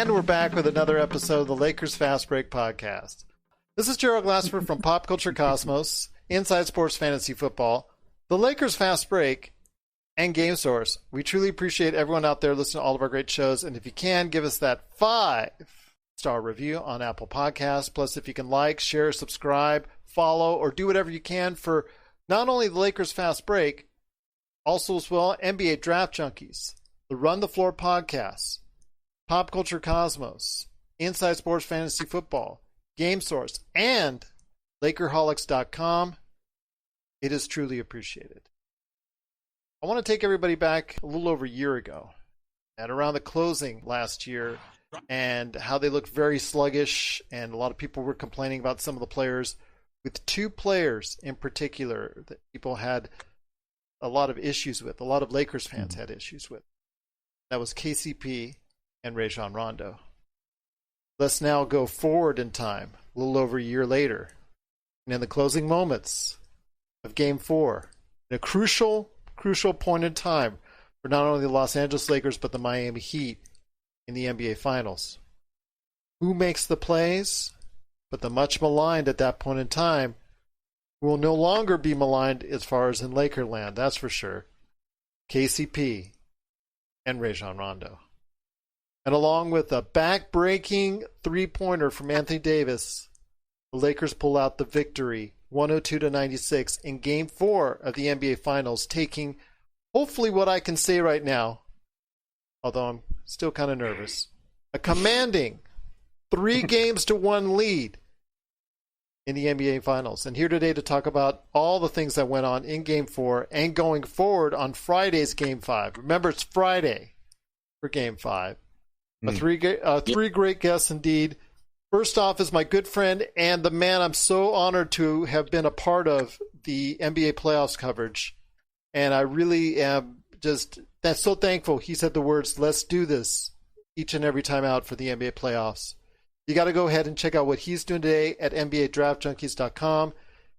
And we're back with another episode of the Lakers Fast Break podcast. This is Gerald Glassford from Pop Culture Cosmos, Inside Sports Fantasy Football, the Lakers Fast Break, and Game Source. We truly appreciate everyone out there listening to all of our great shows. And if you can, give us that 5-star review on Apple Podcasts. Plus, if you can like, share, subscribe, follow, or do whatever you can for not only the Lakers Fast Break, also as well NBA Draft Junkies, the Run the Floor podcast, Pop Culture Cosmos, Inside Sports Fantasy Football, Game Source, and Lakerholics.com. It is truly appreciated. I want to take everybody back a little over a year ago, at around the closing last year, and how they looked very sluggish, and a lot of people were complaining about some of the players, with two players in particular that people had a lot of issues with, a lot of Lakers fans had issues with. That was KCP and Rajon Rondo. Let's now go forward in time, a little over a year later, and in the closing moments of Game 4, in a crucial point in time for not only the Los Angeles Lakers but the Miami Heat in the NBA Finals. Who makes the plays? But the much maligned at that point in time will no longer be maligned as far as in Lakerland, that's for sure. KCP and Rajon Rondo. And along with a back-breaking three-pointer from Anthony Davis, the Lakers pull out the victory, 102-96, in Game 4 of the NBA Finals, taking hopefully what I can say right now, although I'm still kind of nervous, a commanding 3-1 lead in the NBA Finals. And here today to talk about all the things that went on in Game 4 and going forward on Friday's Game 5. Remember, it's Friday for Game 5. Three great guests indeed. First off is my good friend and the man I'm so honored to have been a part of the NBA playoffs coverage. And I really am just so thankful he said the words, "Let's do this," each and every time out for the NBA playoffs. You got to go ahead and check out what he's doing today at NBADraftJunkies.com.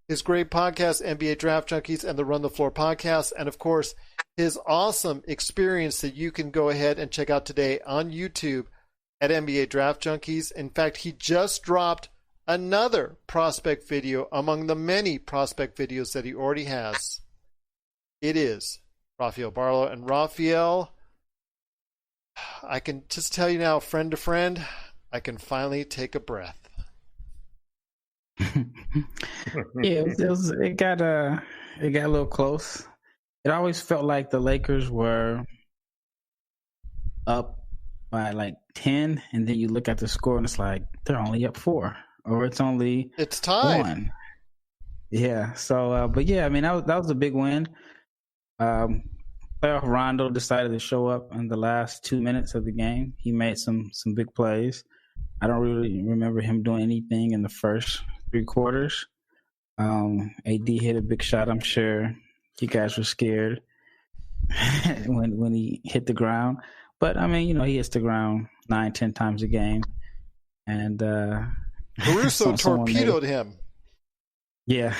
His great podcast, NBA Draft Junkies and the Run the Floor podcast. And, of course, his awesome experience that you can go ahead and check out today on YouTube at NBA Draft Junkies. In fact, he just dropped another prospect video among the many prospect videos that he already has. It is Rafael Barlowe. And Rafael, I can just tell you now, friend to friend, I can finally take a breath. It got a little close. It always felt like the Lakers were up by like 10, and then you look at the score and it's like they're only up 4, or it's tied 1. Yeah. So, but yeah, I mean that was a big win. Playoff Rondo decided to show up in the last 2 minutes of the game. He made some big plays. I don't really remember him doing anything in the first 3 quarters. AD hit a big shot. I'm sure you guys were scared when he hit the ground. But, I mean, he hits the ground 9-10 times a game. And Caruso torpedoed him. Yeah.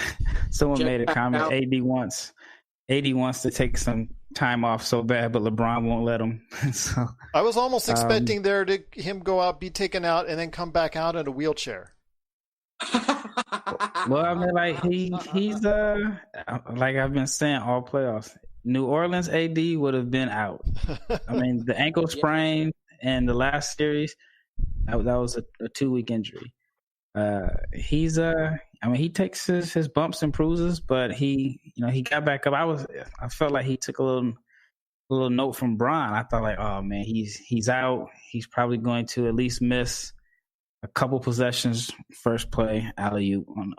Someone made a comment. AD wants to take some time off so bad, but LeBron won't let him. So I was almost expecting him go out, be taken out, and then come back out in a wheelchair. Well, I mean, like he's like I've been saying all playoffs. New Orleans AD would have been out. I mean, the ankle sprain in the last series, that was a 2-week injury. He takes his bumps and bruises, but he got back up. I felt like he took a little note from Bron. I thought like, oh man, he's out. He's probably going to at least miss a couple possessions, first play alley-oop on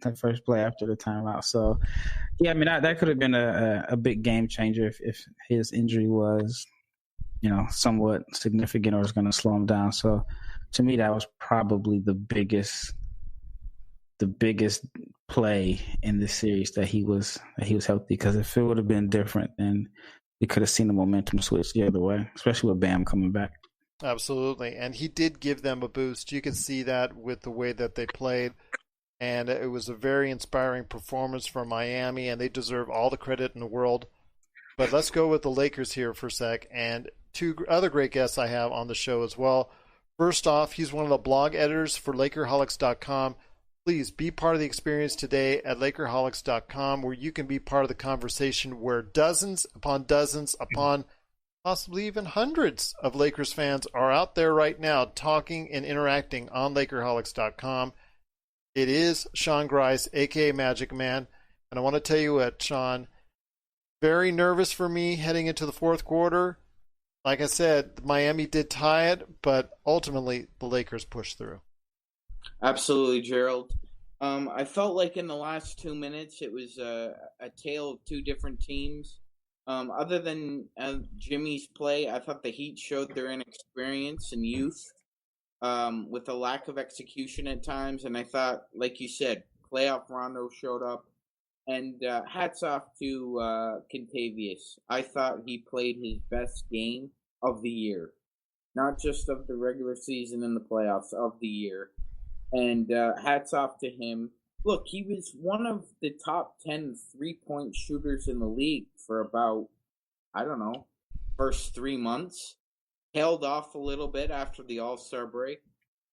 the first play after the timeout. So yeah, I mean that could have been a big game changer if his injury was, somewhat significant or was going to slow him down. So to me, that was probably the biggest play in this series that he was healthy. Because if it would have been different, then we could have seen the momentum switch the other way, especially with Bam coming back. Absolutely, and he did give them a boost. You can see that with the way that they played, and it was a very inspiring performance from Miami, and they deserve all the credit in the world. But let's go with the Lakers here for a sec, and 2 other great guests I have on the show as well. First off, he's one of the blog editors for LakerHolics.com. Please be part of the experience today at LakerHolics.com, where you can be part of the conversation where dozens upon possibly even hundreds of Lakers fans are out there right now talking and interacting on LakerHolics.com. It is Sean Grice, a.k.a. Magic Man. And I want to tell you what, Sean, very nervous for me heading into the fourth quarter. Like I said, Miami did tie it, but ultimately the Lakers pushed through. Absolutely, Gerald. I felt like in the last 2 minutes it was a tale of two different teams. Other than Jimmy's play, I thought the Heat showed their inexperience and youth with a lack of execution at times. And I thought, like you said, playoff Rondo showed up. And hats off to Kentavious. I thought he played his best game of the year. Not just of the regular season and the playoffs, of the year. And hats off to him. Look, he was one of the top 10 three-point shooters in the league for about, first 3 months. Held off a little bit after the All-Star break.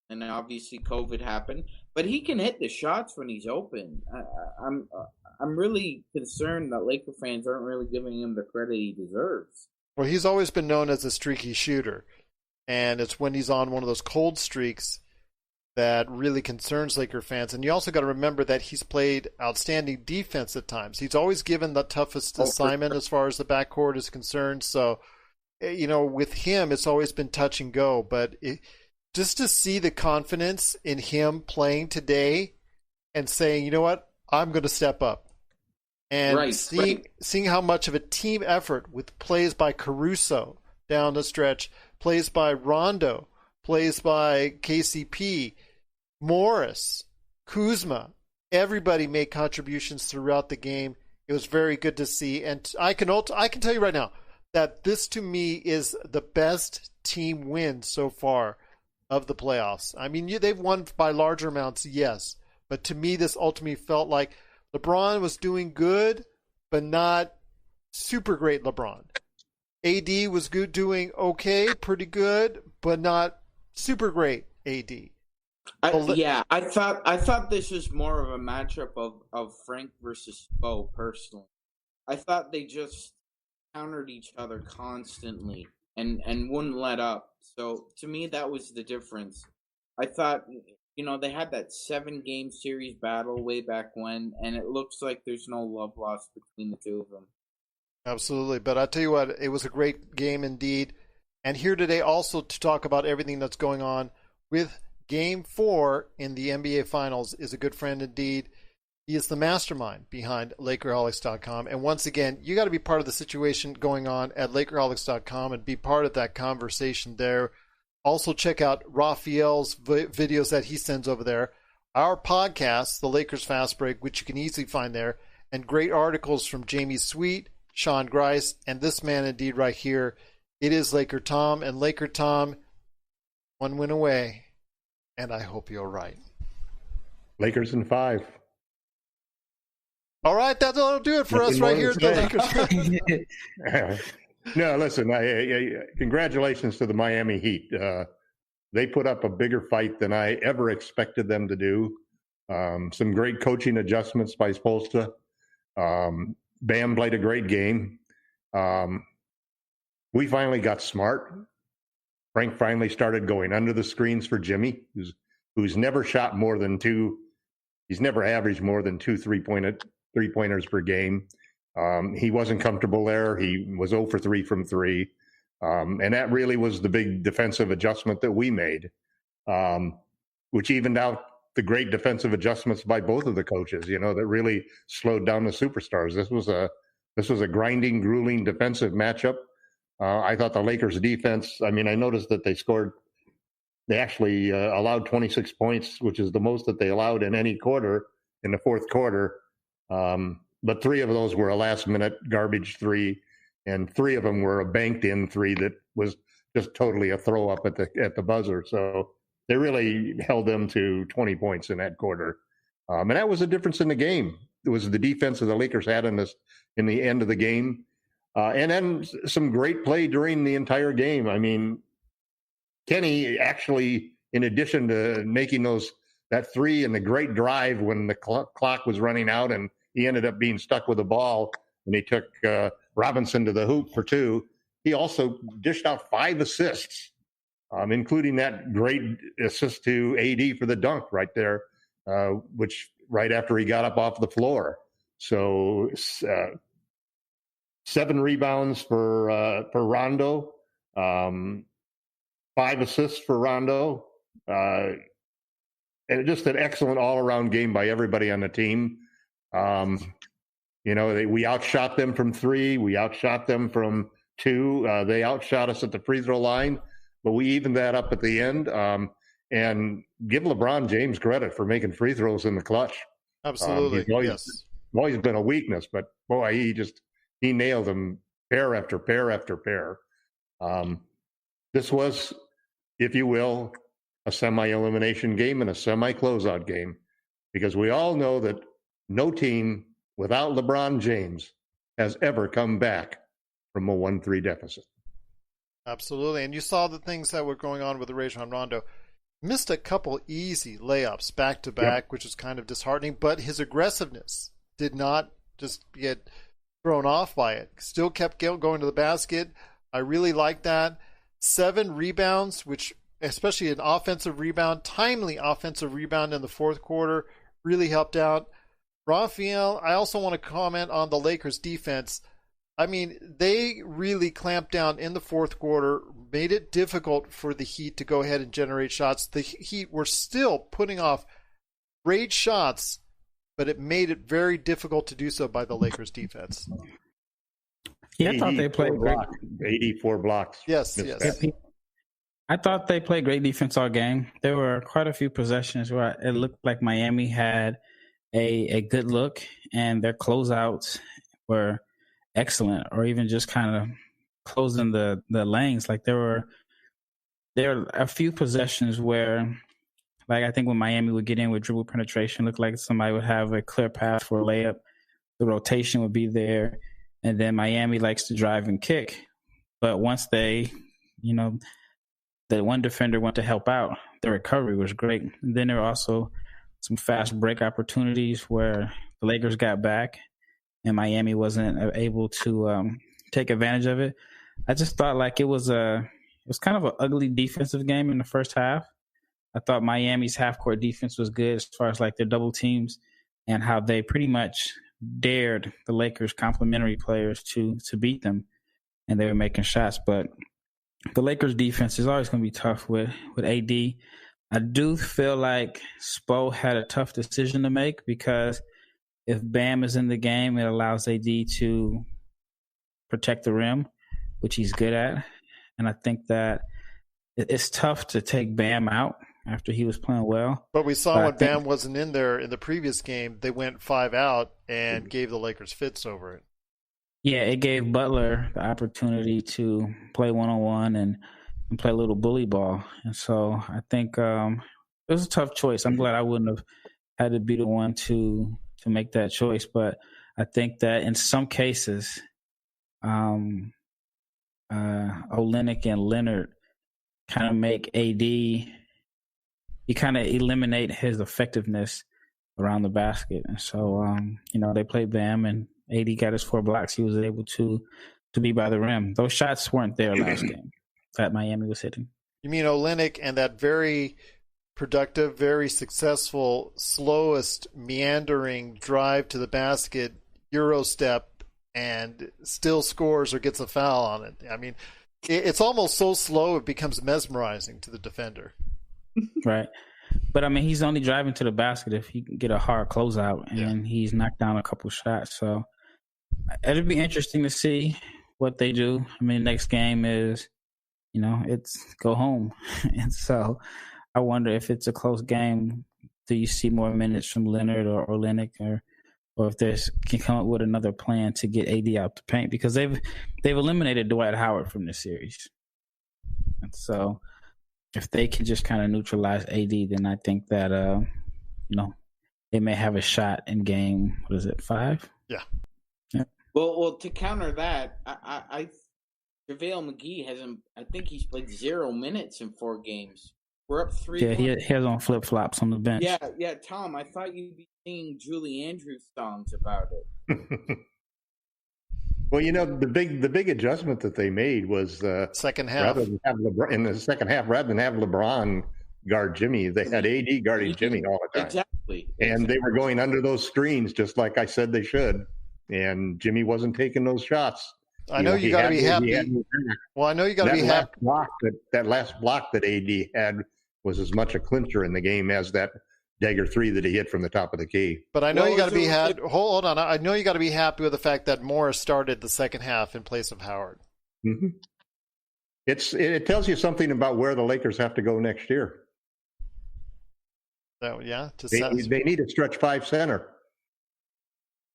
And obviously COVID happened. But he can hit the shots when he's open. I'm really concerned that Laker fans aren't really giving him the credit he deserves. Well, he's always been known as a streaky shooter. And it's when he's on one of those cold streaks that really concerns Laker fans. And you also got to remember that he's played outstanding defense at times. He's always given the toughest assignment as far as the backcourt is concerned. So, with him, it's always been touch and go. But just to see the confidence in him playing today and saying, you know what, I'm going to step up. And seeing how much of a team effort with plays by Caruso down the stretch, plays by Rondo, plays by KCP, Morris, Kuzma, everybody made contributions throughout the game. It was very good to see. And I can tell you right now that this to me is the best team win so far of the playoffs. I mean, they've won by larger amounts, yes. But to me, this ultimately felt like LeBron was doing good, but not super great LeBron. AD was doing okay, pretty good, but not super great AD. I thought this was more of a matchup of Frank versus Spo, personally. I thought they just countered each other constantly and wouldn't let up. So to me, that was the difference. I thought, they had that 7-game series battle way back when, and it looks like there's no love lost between the two of them. Absolutely. But I tell you what, it was a great game indeed. And here today also to talk about everything that's going on with Game 4 in the NBA Finals is a good friend indeed. He is the mastermind behind LakerHolics.com. And once again, you got to be part of the situation going on at LakerHolics.com and be part of that conversation there. Also, check out Rafael's videos that he sends over there. Our podcast, The Lakers Fast Break, which you can easily find there. And great articles from Jamie Sweet, Sean Grice, and this man indeed right here. It is LakerTom. And LakerTom, one win away. And I hope you're right. Lakers in 5. All right, that'll do it for us right here at the Lakers. No, listen, congratulations to the Miami Heat. They put up a bigger fight than I ever expected them to do. Some great coaching adjustments by Spoelstra. Bam played a great game. We finally got smart. Frank finally started going under the screens for Jimmy, who's never shot more than 2. He's never averaged more than 2 three-pointers per game. He wasn't comfortable there. He was 0 for 3 from 3. And that really was the big defensive adjustment that we made, which evened out the great defensive adjustments by both of the coaches, that really slowed down the superstars. This was a grinding, grueling defensive matchup. I thought the Lakers defense, I noticed that they actually allowed 26 points, which is the most that they allowed in any quarter in the fourth quarter. But 3 of those were a last-minute garbage 3, and 3 of them were a banked-in 3 that was just totally a throw-up at the buzzer. So they really held them to 20 points in that quarter. And that was the difference in the game. It was the defense that the Lakers had in the end of the game. And then some great play during the entire game. Kenny actually, in addition to making that three and the great drive when the clock was running out and he ended up being stuck with the ball and he took Robinson to the hoop for 2, he also dished out 5 assists, including that great assist to AD for the dunk right there, which right after he got up off the floor. So 7 rebounds for Rondo, 5 assists for Rondo, and just an excellent all-around game by everybody on the team. We outshot them from 3. We outshot them from 2. They outshot us at the free throw line, but we evened that up at the end. And give LeBron James credit for making free throws in the clutch. Absolutely, yes. Always been a weakness, but boy, he nailed them pair after pair after pair. This was, if you will, a semi-elimination game and a semi-closeout game, because we all know that no team without LeBron James has ever come back from a 1-3 deficit. Absolutely, and you saw the things that were going on with Rajon Rondo. Missed a couple easy layups back-to-back, which was kind of disheartening, but his aggressiveness did not just get thrown off by it. Still kept going to the basket. I really like that. 7 rebounds, which especially an offensive rebound, timely offensive rebound in the fourth quarter, really helped out. Rafael, I also want to comment on the Lakers defense. I mean, they really clamped down in the fourth quarter, made it difficult for the Heat to go ahead and generate shots. The Heat were still putting off great shots, but it made it very difficult to do so by the Lakers defense. Yeah, I thought they played great. 84 blocks. Yes. I thought they played great defense all game. There were quite a few possessions where it looked like Miami had a good look, and their closeouts were excellent, or even just kind of closing the lanes. Like there were a few possessions where, like I think when Miami would get in with dribble penetration, looked like somebody would have a clear path for a layup. The rotation would be there, and then Miami likes to drive and kick. But once they, the one defender went to help out, the recovery was great. And then there were also some fast break opportunities where the Lakers got back and Miami wasn't able to take advantage of it. I just thought like it was kind of an ugly defensive game in the first half. I thought Miami's half-court defense was good as far as like their double teams and how they pretty much dared the Lakers' complementary players to beat them, and they were making shots. But the Lakers' defense is always going to be tough with AD. I do feel like Spo had a tough decision to make, because if Bam is in the game, it allows AD to protect the rim, which he's good at. And I think that it's tough to take Bam out after he was playing well. But we saw when Bam wasn't in there in the previous game, they went 5 out and gave the Lakers fits over it. Yeah, it gave Butler the opportunity to play one-on-one and play a little bully ball. And so I think it was a tough choice. I'm glad I wouldn't have had to be the one to make that choice. But I think that in some cases, Olynyk and Leonard kind of make AD, you kind of eliminate his effectiveness around the basket. And so, they played Bam and AD got his 4 blocks. He was able to be by the rim. Those shots weren't there last game that Miami was hitting. You mean Olynyk and that very productive, very successful, slowest meandering drive to the basket, Euro step, and still scores or gets a foul on it. I mean, it's almost so slow it becomes mesmerizing to the defender. Right. But, I mean, he's only driving to the basket if he can get a hard closeout, and he's knocked down a couple shots. So it'll be interesting to see what they do. I mean, next game is, it's go home. And so I wonder if it's a close game, do you see more minutes from Leonard or Olynyk, or if they can come up with another plan to get AD out the paint, because they've eliminated Dwight Howard from this series. And so if they can just kind of neutralize AD, then I think that, they may have a shot in game, 5? Yeah. Well, to counter that, JaVale McGee hasn't. I think he's played 0 minutes in 4 games. We're up 3. Yeah, he has on flip flops on the bench. Yeah, Tom. I thought you'd be singing Julie Andrews songs about it. Well, the big adjustment that they made was second half. Rather than have in the second half, rather than have LeBron guard Jimmy, they had AD guarding Jimmy all the time. Exactly. And they were going under those screens just like I said they should. And Jimmy wasn't taking those shots. I know you got to be happy. Well, I know you got to be happy. That last block that AD had was as much a clincher in the game as that dagger 3 that he hit from the top of the key. But I know you got to be happy. Hold on. I know you got to be happy with the fact that Morris started the second half in place of Howard. Mm-hmm. It tells you something about where the Lakers have to go next year. They need a stretch 5 center.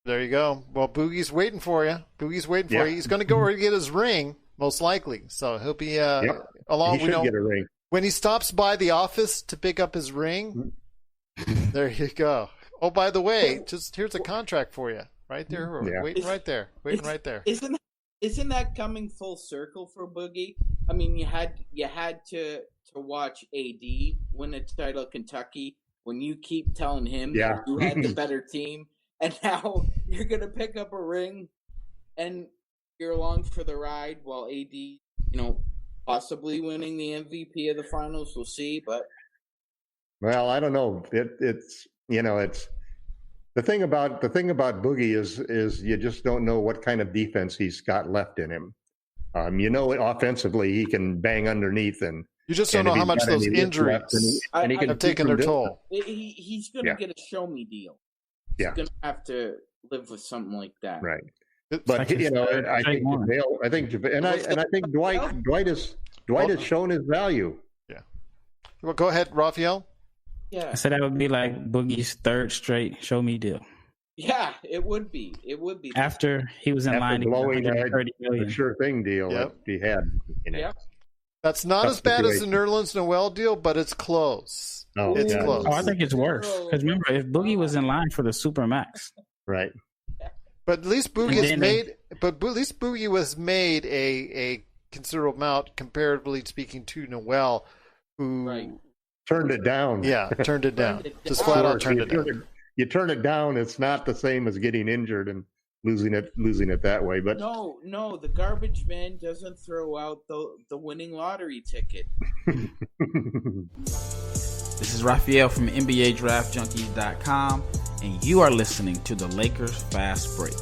There you go. Well, Boogie's waiting for you. He's going to go where he get his ring, most likely. So he'll be along. He should get a ring. When he stops by the office to pick up his ring, there you go. Oh, by the way, here's a contract for you. Right there. Yeah. Waiting right there. Isn't that coming full circle for Boogie? I mean, you had to watch AD win a title at Kentucky when you keep telling him that you had the better team, and now you're gonna pick up a ring and you're along for the ride while AD, possibly winning the MVP of the finals. We'll see, but well, I don't know. It's the thing about Boogie is you just don't know what kind of defense he's got left in him. Offensively he can bang underneath, and you just don't know how much those injuries have taken their toll. He's going to get a show me deal. He's going to have to live with something like that, right? But I think Dwight has shown his value. Yeah. Well, go ahead, Rafael. Yeah. I said that would be like Boogie's third straight show me deal. Yeah, it would be. After he was in line to blowing $130 million. the sure thing deal that he had. That's not as bad as the Nerlens Noel deal, but it's close. It's close. Oh, I think it's worse. Because remember, if Boogie was in line for the Supermax, right? But at least Boogie was made a considerable amount, comparatively speaking, to Noel, who turned it down. Yeah, turned it down. Just flat out turned it down. You turn it down, it's not the same as getting injured and losing it that way. But no, the garbage man doesn't throw out the winning lottery ticket. This is Rafael from NBADraftJunkies.com, and you are listening to the Lakers Fast Break.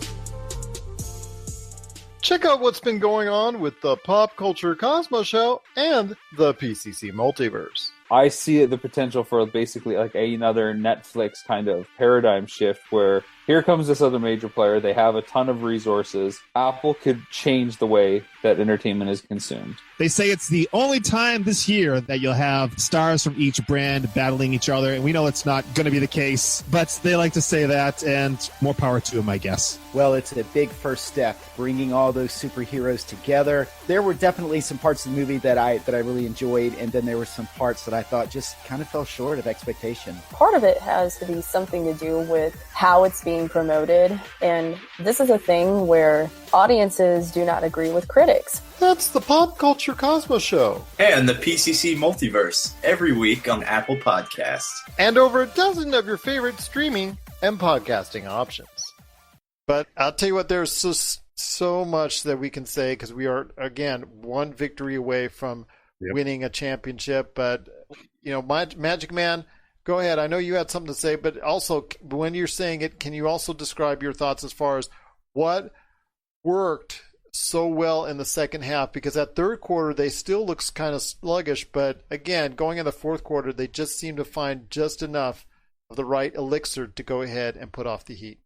Check out what's been going on with the Pop Culture Cosmos Show and the PCC Multiverse. I see the potential for basically like another Netflix kind of paradigm shift where here comes this other major player. They have a ton of resources. Apple could change the way that entertainment is consumed. They say it's the only time this year that you'll have stars from each brand battling each other, and we know it's not going to be the case, but they like to say that, and more power to them, I guess. Well, it's a big first step, bringing all those superheroes together. There were definitely some parts of the movie that I really enjoyed, and then there were some parts that I thought just kind of fell short of expectation. Part of it has to be something to do with how it's being promoted, and this is a thing where audiences do not agree with critics. That's the Pop Culture Cosmos Show. And the PCC Multiverse, every week on Apple Podcasts. And over a dozen of your favorite streaming and podcasting options. But I'll tell you what, there's so much that we can say, because we are, again, one victory away from winning a championship. But, Magic Man, go ahead. I know you had something to say, but also, when you're saying it, can you also describe your thoughts as far as what worked so well in the second half? Because that third quarter, they still looks kind of sluggish, but again, going in the fourth quarter, they just seem to find just enough of the right elixir to go ahead and put off the Heat.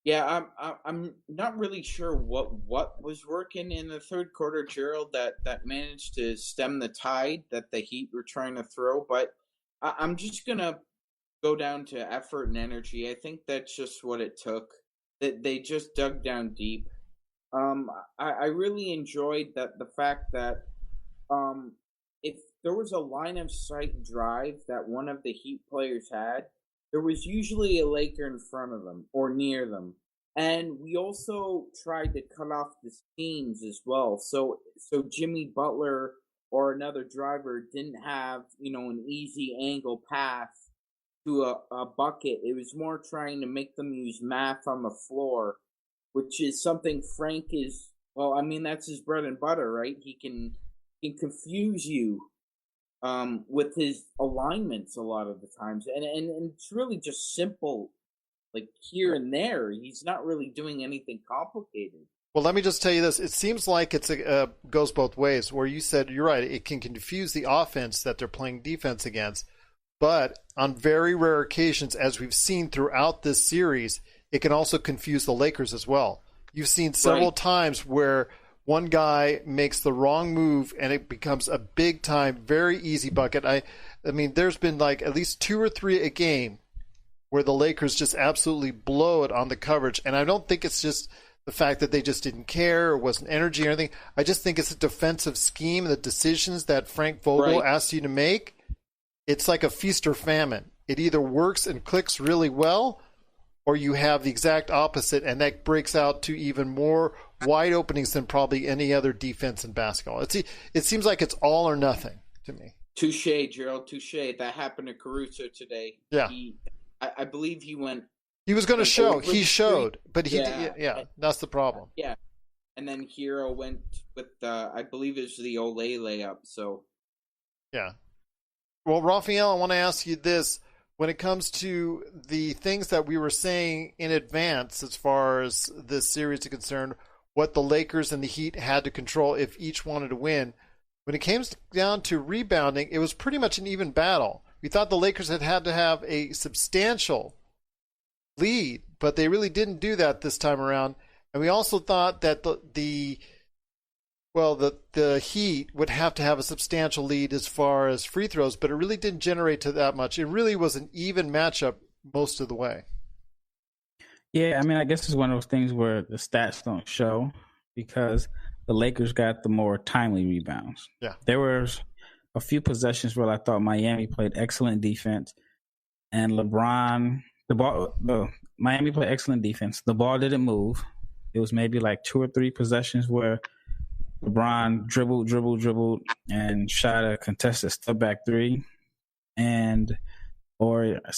Yeah, I'm not really sure what was working in the third quarter, Gerald, that managed to stem the tide that the Heat were trying to throw, but I'm just gonna go down to effort and energy. I think that's just what it took. That they just dug down deep. I really enjoyed the fact that if there was a line of sight drive that one of the Heat players had, there was usually a Laker in front of them or near them. And we also tried to cut off the seams as well. So Jimmy Butler or another driver didn't have, an easy angle path to a bucket. It was more trying to make them use math on the floor, which is something Frank is, that's his bread and butter, right? He can confuse you with his alignments a lot of the times. And it's really just simple, like here and there. He's not really doing anything complicated. Well, let me just tell you this. It seems like it's goes both ways, where you said, you're right, it can confuse the offense that they're playing defense against. But on very rare occasions, as we've seen throughout this series, it can also confuse the Lakers as well. You've seen several times where one guy makes the wrong move and it becomes a big-time, very easy bucket. I mean, there's been like at least 2 or 3 a game where the Lakers just absolutely blow it on the coverage. And I don't think it's just the fact that they just didn't care or wasn't energy or anything. I just think it's a defensive scheme, the decisions that Frank Vogel asks you to make. It's like a feast or famine. It either works and clicks really well, or you have the exact opposite, and that breaks out to even more wide openings than probably any other defense in basketball. It seems like it's all or nothing to me. Touche, Gerald, touche. That happened to Caruso today. Yeah. I believe he went. He was going to show. He showed, but he did. Yeah, that's the problem. Yeah. And then Hero went with, I believe it was the Olay layup. So. Yeah. Well, Rafael, I want to ask you this. When it comes to the things that we were saying in advance as far as this series is concerned, what the Lakers and the Heat had to control if each wanted to win, when it came down to rebounding, it was pretty much an even battle. We thought the Lakers had to have a substantial lead, but they really didn't do that this time around. And we also thought that the Heat would have to have a substantial lead as far as free throws, but it really didn't generate to that much. It really was an even matchup most of the way. Yeah, I mean, I guess it's one of those things where the stats don't show because the Lakers got the more timely rebounds. Yeah. There was a few possessions where I thought Miami played excellent defense, and Miami played excellent defense. The ball didn't move. It was maybe like 2 or 3 possessions where LeBron dribbled, and shot a contested step back 3, so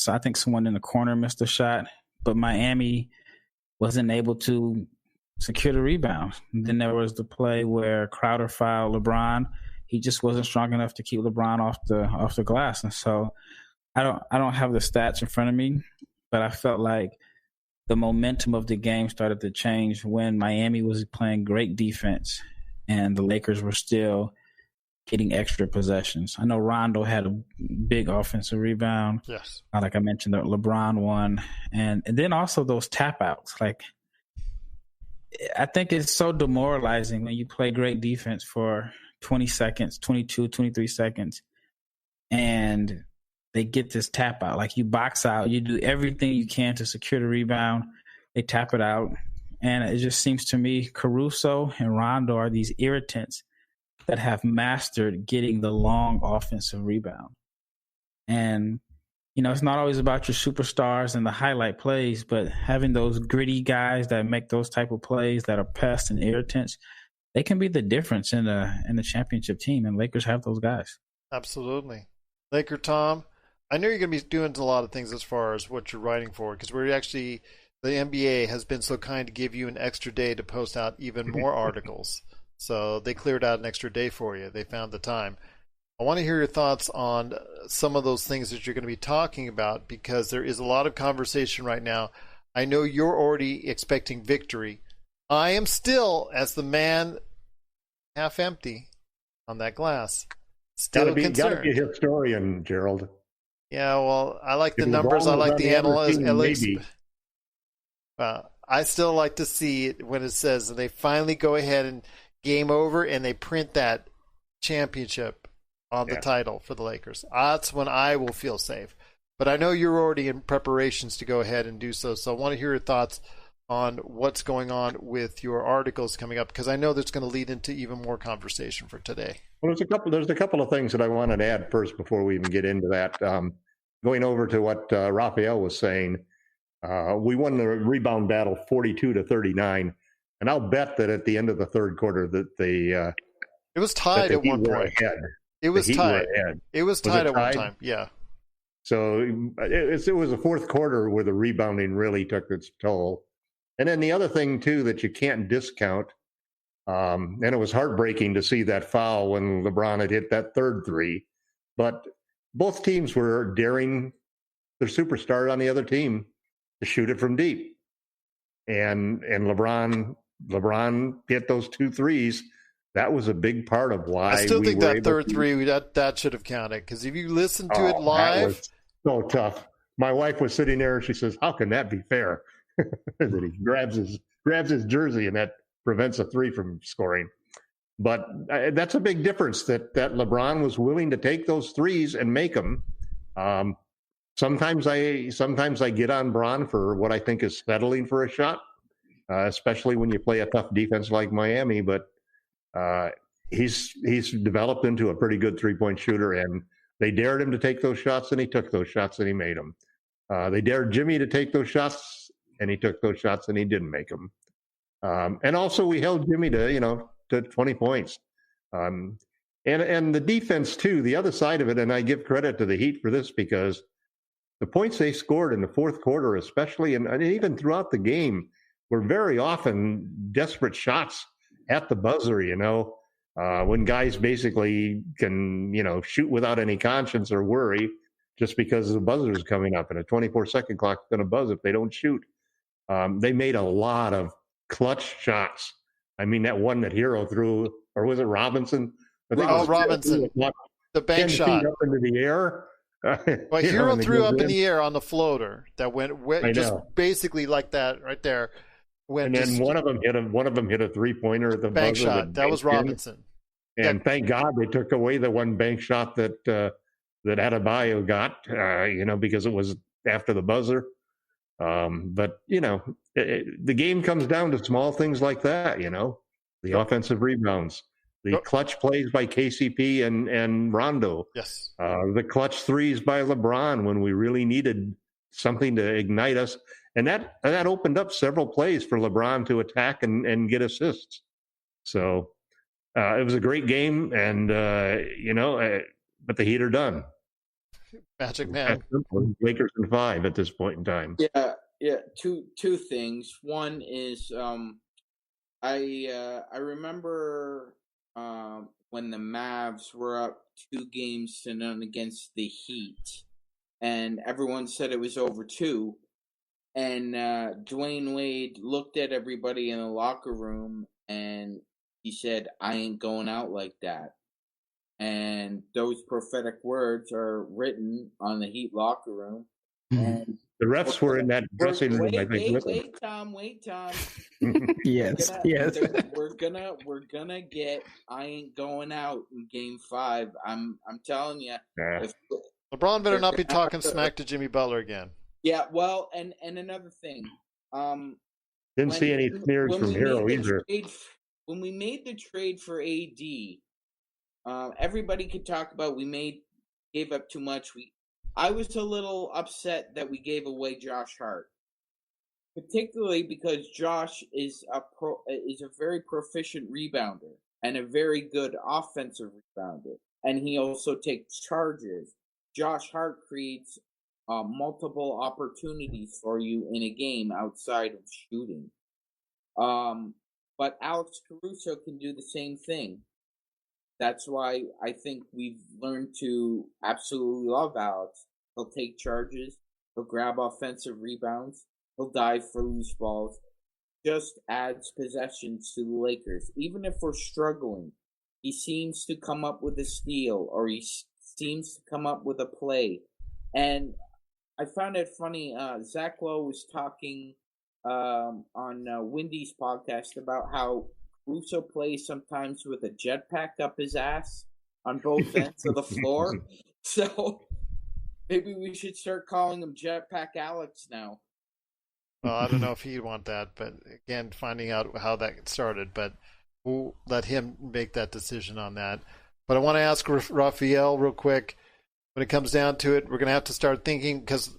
I think someone in the corner missed a shot, but Miami wasn't able to secure the rebound. And then there was the play where Crowder fouled LeBron. He just wasn't strong enough to keep LeBron off the glass, and so I don't have the stats in front of me, but I felt like the momentum of the game started to change when Miami was playing great defense and the Lakers were still getting extra possessions. I know Rondo had a big offensive rebound. Yes. Like I mentioned, the LeBron one. And then also those tap outs. Like, I think it's so demoralizing when you play great defense for 20 seconds, 22, 23 seconds, and they get this tap out. Like, you box out, you do everything you can to secure the rebound, they tap it out. And it just seems to me Caruso and Rondo are these irritants that have mastered getting the long offensive rebound. And, it's not always about your superstars and the highlight plays, but having those gritty guys that make those type of plays that are pests and irritants, they can be the difference in the championship team. And Lakers have those guys. Absolutely. LakerTom, I know you're going to be doing a lot of things as far as what you're writing for, because the NBA has been so kind to give you an extra day to post out even more articles. So they cleared out an extra day for you. They found the time. I want to hear your thoughts on some of those things that you're going to be talking about, because there is a lot of conversation right now. I know you're already expecting victory. I am still, as the man half empty on that glass, still concerned. Got to be a historian, Gerald. Yeah, well, I like the numbers. I like the analytics. I still like to see it when it says they finally go ahead and game over and they print that championship on the title for the Lakers. That's when I will feel safe. But I know you're already in preparations to go ahead and do so. So I want to hear your thoughts on what's going on with your articles coming up, because I know that's going to lead into even more conversation for today. Well, there's a couple of things that I wanted to add first before we even get into that. Going over to what Rafael was saying, We won the rebound battle 42-39, and I'll bet that at the end of the third quarter that it was tied at one point. Ahead. It was tied. It was tied at one tied? time. Yeah. So it was a fourth quarter where the rebounding really took its toll. And then the other thing, too, that you can't discount, and it was heartbreaking to see that foul when LeBron had hit that third three, but both teams were daring their superstar on the other team to shoot it from deep. And LeBron hit those 2 threes. That was a big part of why I still think that third three, that should have counted, because if you listen to it live. That was so tough. My wife was sitting there and she says, "How can that be fair?" That he grabs his jersey and that prevents a three from scoring. But that's a big difference that LeBron was willing to take those threes and make them. Sometimes I get on Bron for what I think is settling for a shot, especially when you play a tough defense like Miami. But he's developed into a pretty good 3-point shooter, and they dared him to take those shots, and he took those shots, and he made them. They dared Jimmy to take those shots, and he took those shots, and he didn't make them. And also, we held Jimmy to 20 points. And the defense too. The other side of it, and I give credit to the Heat for this, because the points they scored in the fourth quarter, especially, and even throughout the game, were very often desperate shots at the buzzer. When guys basically can shoot without any conscience or worry, just because the buzzer is coming up and a 24-second clock is going to buzz if they don't shoot. They made a lot of clutch shots. I mean, that one that Hero threw, or was it Robinson? Robinson, the bank shot up into the air. Well, Hero threw up in the air on the floater that went just basically like that right there. And then one of them hit a 3-pointer at the bank buzzer. Shot. That was Robinson. And thank God they took away the one bank shot that Adebayo got, because it was after the buzzer. But the game comes down to small things like that. The offensive rebounds, the clutch plays by KCP and Rondo. Yes. The clutch threes by LeBron when we really needed something to ignite us. And that opened up several plays for LeBron to attack and get assists. So it was a great game, and but the Heat are done. Magic man. Lakers in 5 at this point in time. Yeah. Two things. One is I remember when the Mavs were up 2-0 against the Heat, and everyone said it was over 2. And Dwayne Wade looked at everybody in the locker room and he said, "I ain't going out like that." And those prophetic words are written on the Heat locker room. And the refs were in that dressing room, I think. Wait, Tom. Yes. We're gonna get "I ain't going out" in Game 5. I'm telling you. LeBron better not be talking smack to Jimmy Butler again. Yeah, well, and another thing. Didn't see any sneers from Hero either. When we made the trade for AD, everybody could talk about gave up too much. I was a little upset that we gave away Josh Hart, particularly because Josh is a very proficient rebounder and a very good offensive rebounder, and he also takes charges. Josh Hart creates multiple opportunities for you in a game outside of shooting. But Alex Caruso can do the same thing. That's why I think we've learned to absolutely love Alex. He'll take charges. He'll grab offensive rebounds. He'll dive for loose balls. Just adds possessions to the Lakers. Even if we're struggling, he seems to come up with a steal, or he seems to come up with a play. And I found it funny. Zach Lowe was talking on Wendy's podcast about how Caruso plays sometimes with a jetpack up his ass on both ends of the floor. So maybe we should start calling him Jetpack Alex now. Well, I don't know if he'd want that, but again, finding out how that started. But we'll let him make that decision on that. But I want to ask Rafael real quick. When it comes down to it, we're going to have to start thinking, because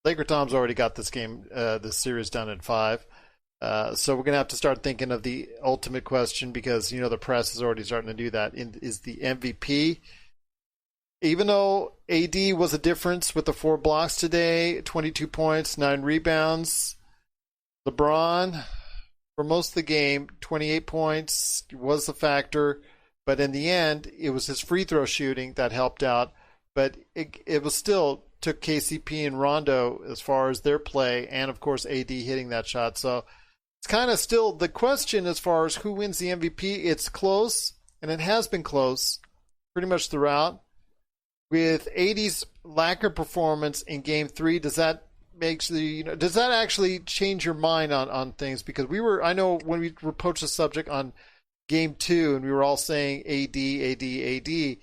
LakerTom's already got this series done in 5. So we're going to have to start thinking of the ultimate question because, the press is already starting to do that. Is the MVP, even though AD was a difference with the 4 blocks today, 22 points, 9 rebounds, LeBron, for most of the game, 28 points was the factor. But in the end, it was his free throw shooting that helped out. But it was still took KCP and Rondo as far as their play, and of course AD hitting that shot. So it's kind of still the question as far as who wins the MVP. It's close, and it has been close pretty much throughout. With AD's lack of performance in Game 3, does that actually change your mind on things? Because I know when we approached the subject on Game 2, and we were all saying AD.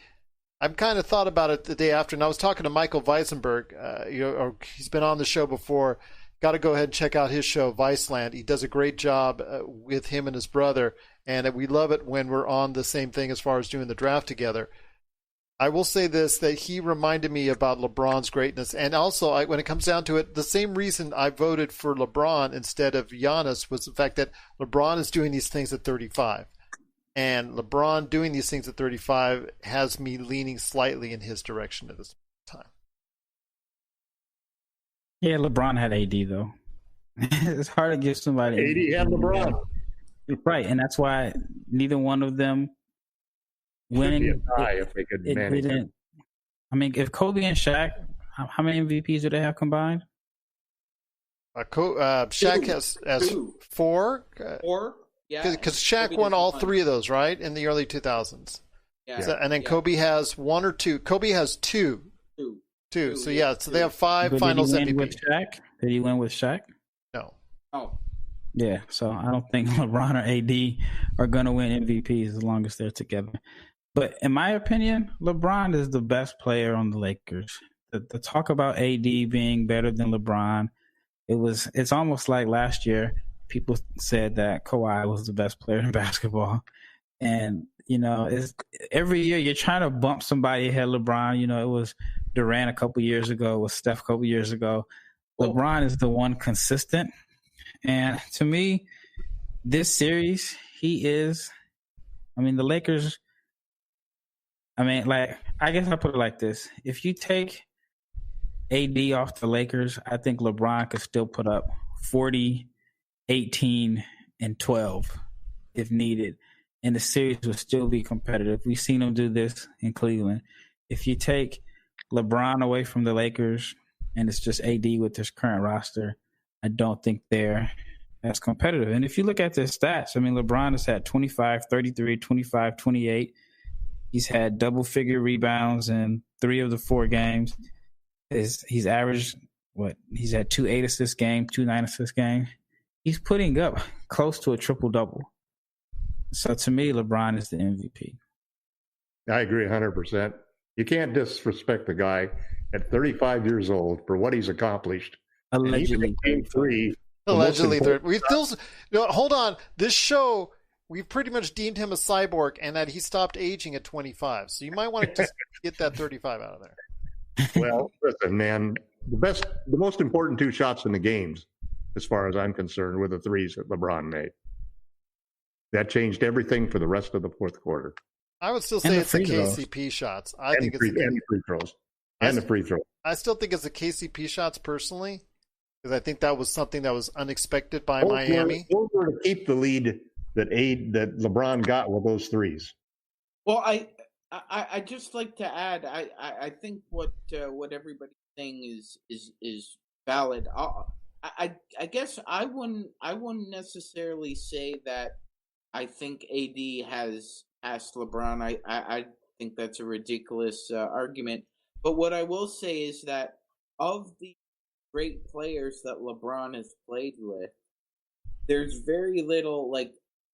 I've kind of thought about it the day after, and I was talking to Michael Weisenberg. He's been on the show before. Got to go ahead and check out his show, Viceland. He does a great job with him and his brother, and we love it when we're on the same thing as far as doing the draft together. I will say this, that he reminded me about LeBron's greatness, and also when it comes down to it, the same reason I voted for LeBron instead of Giannis was the fact that LeBron is doing these things at 35. And LeBron doing these things at 35 has me leaning slightly in his direction at this time. Yeah, LeBron had AD, though. It's hard to give somebody... AD had LeBron. Right, and that's why neither one of them winning... If they could manage it. I mean, if Kobe and Shaq, how many MVPs do they have combined? Shaq has 4. 4? Yeah, because Shaq won all 3 of those, right, in the early 2000s. Yeah. And then Kobe has 1 or 2. Kobe has 2. 2. So they have 5 Finals MVP. Did he win with Shaq? No. Oh. Yeah, so I don't think LeBron or AD are going to win MVPs as long as they're together. But in my opinion, LeBron is the best player on the Lakers. The talk about AD being better than LeBron, it's almost like last year. People said that Kawhi was the best player in basketball. And, it's every year you're trying to bump somebody ahead of LeBron. It was Durant a couple years ago, it was Steph a couple years ago. LeBron is the one consistent. And to me, this series, the Lakers, I guess I'll put it like this. If you take AD off the Lakers, I think LeBron could still put up 40, 18, and 12 if needed, and the series will still be competitive. We've seen him do this in Cleveland. If you take LeBron away from the Lakers and it's just AD with this current roster, I don't think they're as competitive. And if you look at their stats, LeBron has had 25, 33, 25, 28. He's had double-figure rebounds in 3 of the 4 games. He's averaged, he's had 2 8-assist games, 2 9-assist games. He's putting up close to a triple-double. So to me, LeBron is the MVP. I agree 100%. You can't disrespect the guy at 35 years old for what he's accomplished. Allegedly. Game 3. Allegedly. We still, hold on. This show, we've pretty much deemed him a cyborg and that he stopped aging at 25. So you might want to just get that 35 out of there. Well, listen, man, the most important 2 shots in the games, as far as I'm concerned, were the 3s that LeBron made. That changed everything for the rest of the 4th quarter. I would still say it's the KCP shots. I think it's the free throws. And the free throws. I still think it's the KCP shots personally, because I think that was something that was unexpected by Miami. Those were to keep the lead that LeBron got with those 3s. Well, I just like to add. I think what everybody's saying is valid. I guess I wouldn't necessarily say that I think AD has passed LeBron. I think that's a ridiculous argument. But what I will say is that of the great players that LeBron has played with, there's very little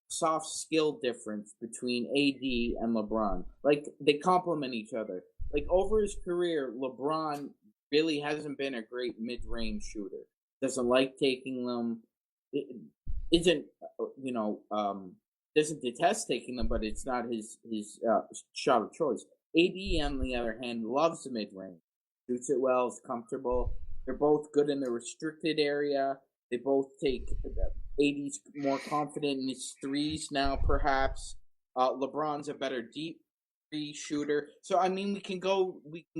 soft skill difference between AD and LeBron. They complement each other. Over his career, LeBron really hasn't been a great mid-range shooter. Doesn't like taking them. Doesn't detest taking them, but it's not his shot of choice. AD, on the other hand, loves the mid-range. Shoots it well, is comfortable. They're both good in the restricted area. They both take AD's more confident in his threes now, perhaps. LeBron's a better deep three shooter. So I mean, we can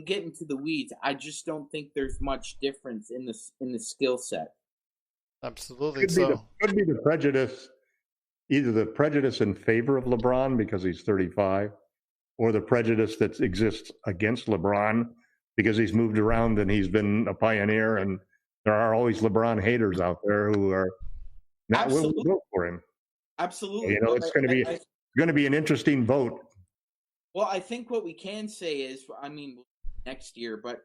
get into the weeds. I just don't think there's much difference in the skill set. Absolutely. Could be the prejudice, either the prejudice in favor of LeBron because he's 35, or the prejudice that exists against LeBron because he's moved around and he's been a pioneer, and there are always LeBron haters out there who are not willing to vote for him. Absolutely. You know, it's going to be an interesting vote. Well, I think what we can say is, I mean, next year, but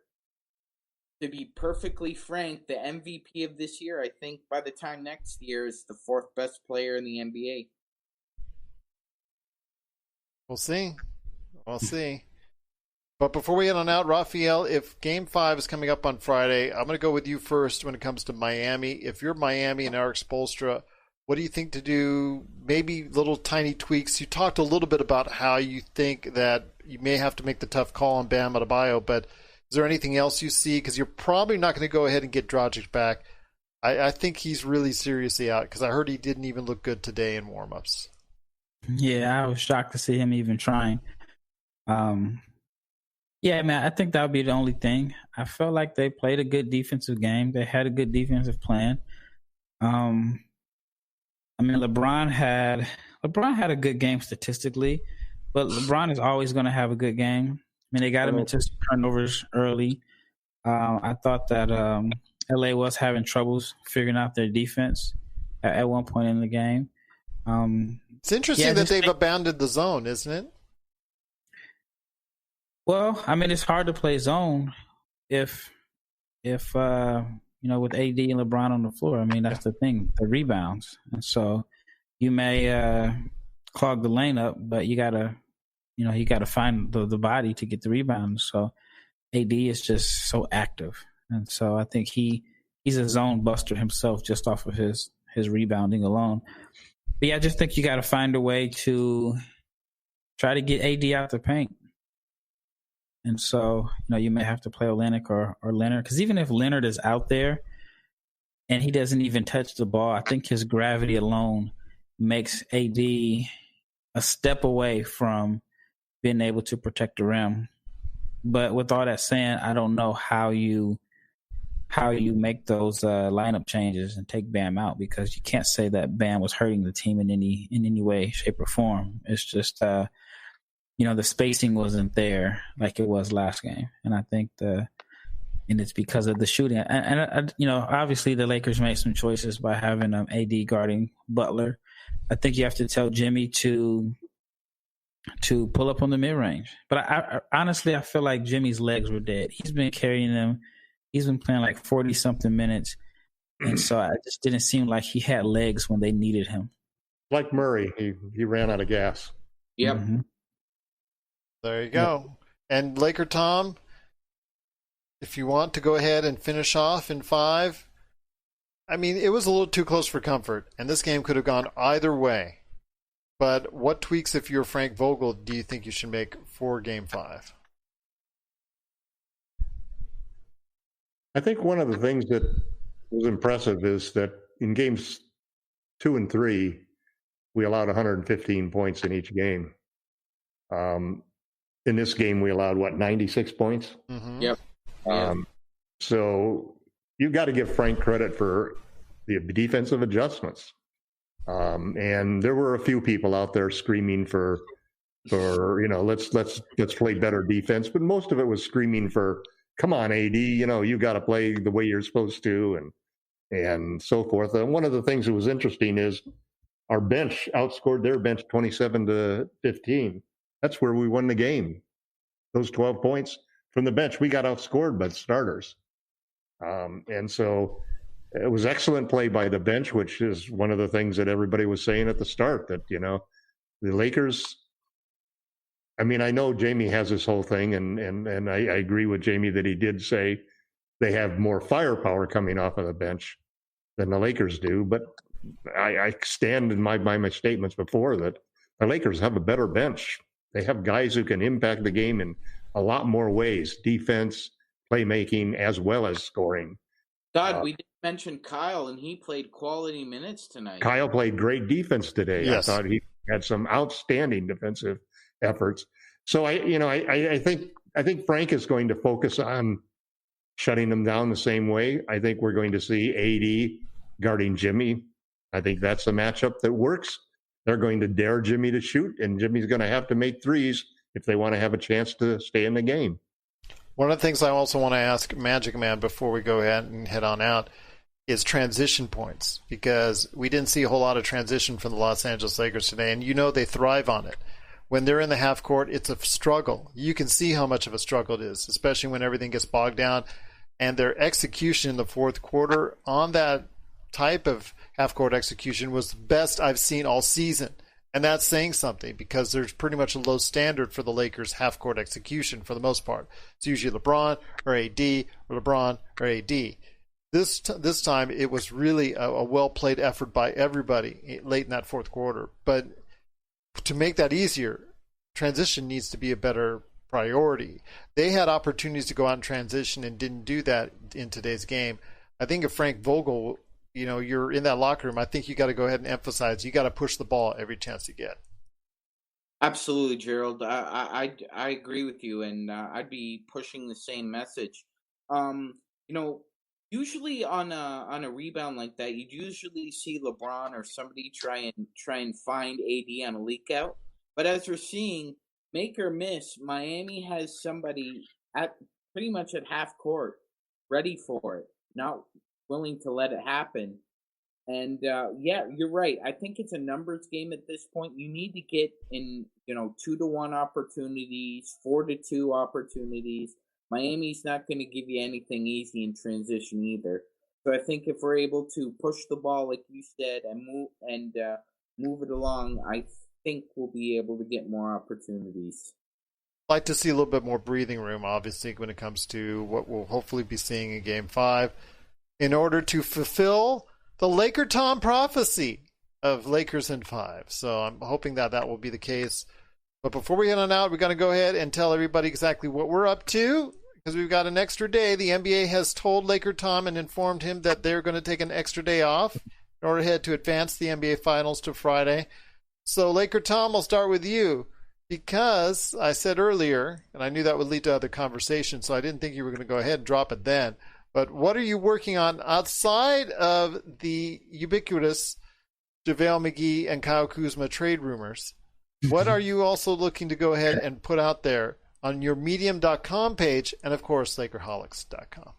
to be perfectly frank, the MVP of this year, I think by the time next year, is the 4th best player in the NBA. We'll see. We'll see. But before we head on out, Rafael, if Game 5 is coming up on Friday, I'm going to go with you first when it comes to Miami. If you're Miami and Eric Spoelstra, what do you think to do? Maybe little tiny tweaks. You talked a little bit about how you think that you may have to make the tough call on Bam Adebayo, but is there anything else you see? Because you're probably not going to go ahead and get Dragic back. I think he's really seriously out because I heard he didn't even look good today in warm-ups. Yeah, I was shocked to see him even trying. Yeah, man, I think that would be the only thing. I felt like they played a good defensive game. They had a good defensive plan. I mean, LeBron had a good game statistically, but LeBron is always going to have a good game. I mean, they got him into some turnovers early. I thought that LA was having troubles figuring out their defense at one point in the game. It's interesting that they've abandoned the zone, isn't it? Well, I mean, it's hard to play zone if with AD and LeBron on the floor. I mean, that's the thing, the rebounds. And so you may clog the lane up, but you gotta find the body to get the rebound. So AD is just so active. And so I think he's a zone buster himself just off of his rebounding alone. But yeah, I just think you got to find a way to try to get AD out the paint. And so, you may have to play Olynyk or Leonard. Because even if Leonard is out there and he doesn't even touch the ball, I think his gravity alone makes AD a step away from being able to protect the rim. But with all that saying, I don't know how you make those lineup changes and take Bam out, because you can't say that Bam was hurting the team in any way, shape, or form. It's just the spacing wasn't there like it was last game, and I think and it's because of the shooting. And obviously the Lakers made some choices by having AD guarding Butler. I think you have to tell Jimmy to pull up on the mid range. But I honestly feel like Jimmy's legs were dead. He's been carrying them. He's been playing like 40-something minutes, and so I just didn't seem like he had legs when they needed him. Like Murray, he ran out of gas. Yep. Mm-hmm. There you go. And LakerTom, if you want to go ahead and finish off in 5, I mean, it was a little too close for comfort, and this game could have gone either way. But what tweaks, if you're Frank Vogel, do you think you should make for Game 5? I think one of the things that was impressive is that in games 2 and 3, we allowed 115 points in each game. In this game, we allowed, 96 points? Mm-hmm. Yep. So you've got to give Frank credit for the defensive adjustments. And there were a few people out there screaming for let's play better defense, but most of it was screaming for, come on, AD, you've got to play the way you're supposed to, and so forth. And one of the things that was interesting is our bench outscored their bench 27-15. That's where we won the game. Those 12 points from the bench, we got outscored by the starters. And so it was excellent play by the bench, which is one of the things that everybody was saying at the start, that, the Lakers, I mean, I know Jamie has this whole thing, and I agree with Jamie that he did say they have more firepower coming off of the bench than the Lakers do. But I stand by my statements before that the Lakers have a better bench. They have guys who can impact the game in a lot more ways, defense, playmaking, as well as scoring. God, we didn't mention Kyle, and he played quality minutes tonight. Kyle played great defense today. Yes. I thought he had some outstanding defensive efforts. So I think Frank is going to focus on shutting them down the same way. I think we're going to see AD guarding Jimmy. I think that's a matchup that works. They're going to dare Jimmy to shoot, and Jimmy's going to have to make threes if they want to have a chance to stay in the game. One of the things I also want to ask Magic Man before we go ahead and head on out is transition points, because we didn't see a whole lot of transition from the Los Angeles Lakers today, and they thrive on it. When they're in the half court, it's a struggle. You can see how much of a struggle it is, especially when everything gets bogged down. And their execution in the fourth quarter on that type of half court execution was the best I've seen all season. And that's saying something, because there's pretty much a low standard for the Lakers' half court execution for the most part. It's usually LeBron or AD or LeBron or AD. This time it was really a well-played effort by everybody late in that fourth quarter. But to make that easier, transition needs to be a better priority. They had opportunities to go out and transition and didn't do that in today's game. I think if Frank Vogel, you're in that locker room, I think you got to go ahead and emphasize you got to push the ball every chance you get. Absolutely, Gerald. I agree with you, and I'd be pushing the same message. Usually on a rebound like that, you'd usually see LeBron or somebody try and find AD on a leak out. But as we're seeing, make or miss, Miami has somebody at pretty much at half court, ready for it, not willing to let it happen. And you're right. I think it's a numbers game at this point. You need to get in, 2-to-1 opportunities, 4-to-2 opportunities. Miami's not going to give you anything easy in transition either. So I think if we're able to push the ball, like you said, and move it along, I think we'll be able to get more opportunities. I'd like to see a little bit more breathing room, obviously, when it comes to what we'll hopefully be seeing in Game 5, in order to fulfill the LakerTom prophecy of Lakers in 5. So I'm hoping that will be the case. But before we head on out, we're going to go ahead and tell everybody exactly what we're up to, because we've got an extra day. The NBA has told LakerTom and informed him that they're going to take an extra day off in order to advance the NBA Finals to Friday. So LakerTom, I'll start with you, because I said earlier, and I knew that would lead to other conversations, so I didn't think you were going to go ahead and drop it then. But what are you working on outside of the ubiquitous JaVale McGee and Kyle Kuzma trade rumors? What are you also looking to go ahead and put out there on your Medium.com page, and of course Lakerholics.com?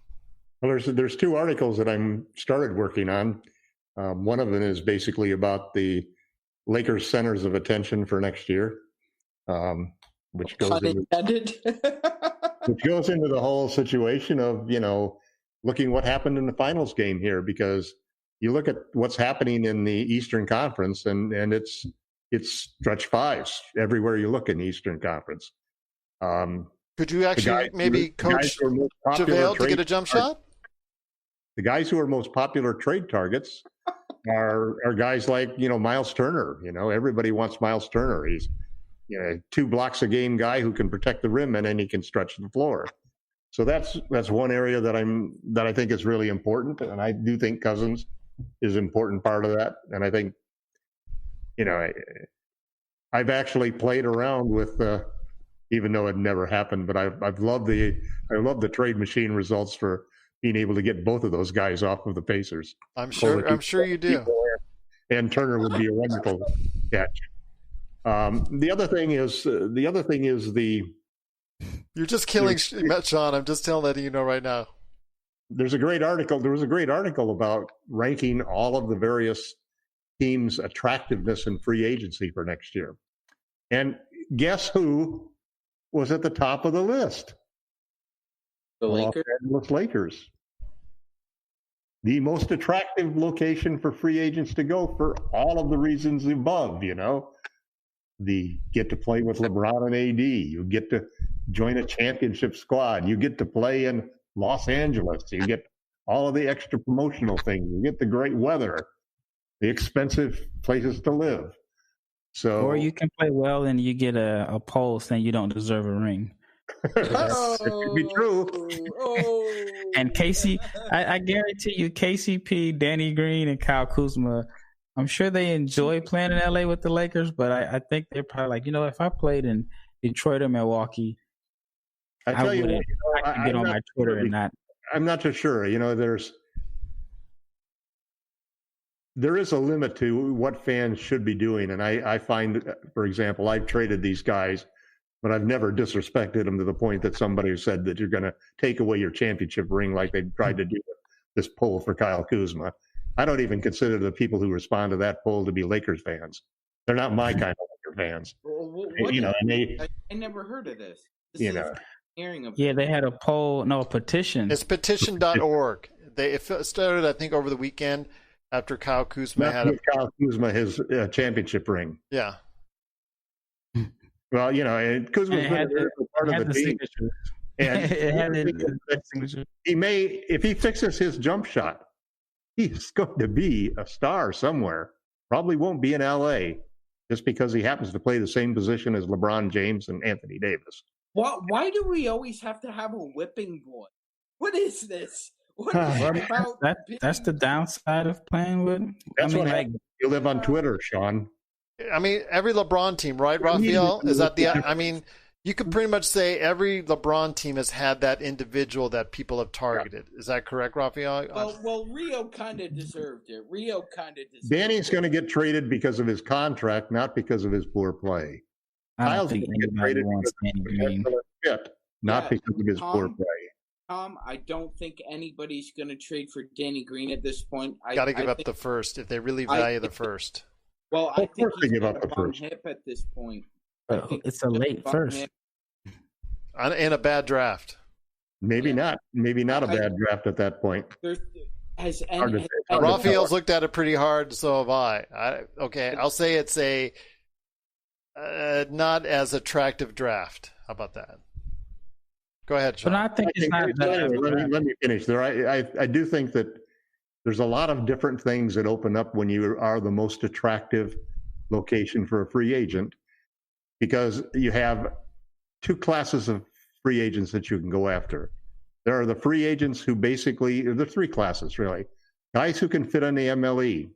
Well, there's 2 articles that I'm started working on. One of them is basically about the Lakers centers of attention for next year, which goes into the whole situation of looking what happened in the finals game here, because you look at what's happening in the Eastern Conference, and it's stretch fives everywhere you look in the Eastern Conference. Could you actually maybe coach JaVale to get a jump shot? The guys who are most popular trade targets are guys like Miles Turner. Everybody wants Miles Turner. He's 2 blocks a game guy who can protect the rim, and then he can stretch the floor. So that's one area that I think is really important, and I do think Cousins is an important part of that. And I think I've actually played around with, even though it never happened, but I've loved the trade machine results for being able to get both of those guys off of the Pacers. I'm sure you do. And Turner would be a wonderful catch. The other thing is You're just killing Sean. I'm just telling you right now. There was a great article about ranking all of the various teams' attractiveness in free agency for next year. And guess who was at the top of the list? The Lakers. Los Angeles Lakers. The most attractive location for free agents to go for all of the reasons above, The get to play with LeBron and AD. You get to join a championship squad. You get to play in Los Angeles. You get all of the extra promotional things. You get the great weather, the expensive places to live. Or you can play well and you get a poll saying you don't deserve a ring. It could be true. And Casey, I guarantee you, KCP, Danny Green, and Kyle Kuzma, I'm sure they enjoy playing in LA with the Lakers, but I think they're probably like, if I played in Detroit or Milwaukee, I wouldn't. I could get on my Twitter and not. I'm not so sure. There is a limit to what fans should be doing. And I find, for example, I've traded these guys, but I've never disrespected them to the point that somebody said that you're going to take away your championship ring like they tried to do with this poll for Kyle Kuzma. I don't even consider the people who respond to that poll to be Lakers fans. They're not my kind of Lakers fans. I never heard of this. They had a poll, a petition. It's petition.org. It started, I think, over the weekend. After Kyle Kuzma Kyle Kuzma his championship ring. Yeah. Well, and Kuzma's been part of the team. And he may, if he fixes his jump shot, he's going to be a star somewhere. Probably won't be in LA just because he happens to play the same position as LeBron James and Anthony Davis. Why do we always have to have a whipping boy? What is this? That's the downside of playing with. You live on Twitter, Sean. I mean, every LeBron team, right, Rafael? Is that you could pretty much say every LeBron team has had that individual that people have targeted. Yeah. Is that correct, Rafael? Well, Rio kind of deserved it. Danny's going to get traded because of his contract, not because of his poor play. Kyle's going to get traded because not because of his poor play. Tom, I don't think anybody's going to trade for Danny Green at this point. Got to give up the first if they really value the first. Well, I think he's give up the first hip at this point. It's a late first. In a bad draft. Maybe not. Maybe not a bad draft at that point. Rafael's looked at it pretty hard, so have I. I'll say it's a not as attractive draft. How about that? Go ahead, Sean. But I think it's not. Let me finish there. I do think that there's a lot of different things that open up when you are the most attractive location for a free agent, because you have two classes of free agents that you can go after. There are the free agents who there are three classes, really. Guys who can fit on the MLE.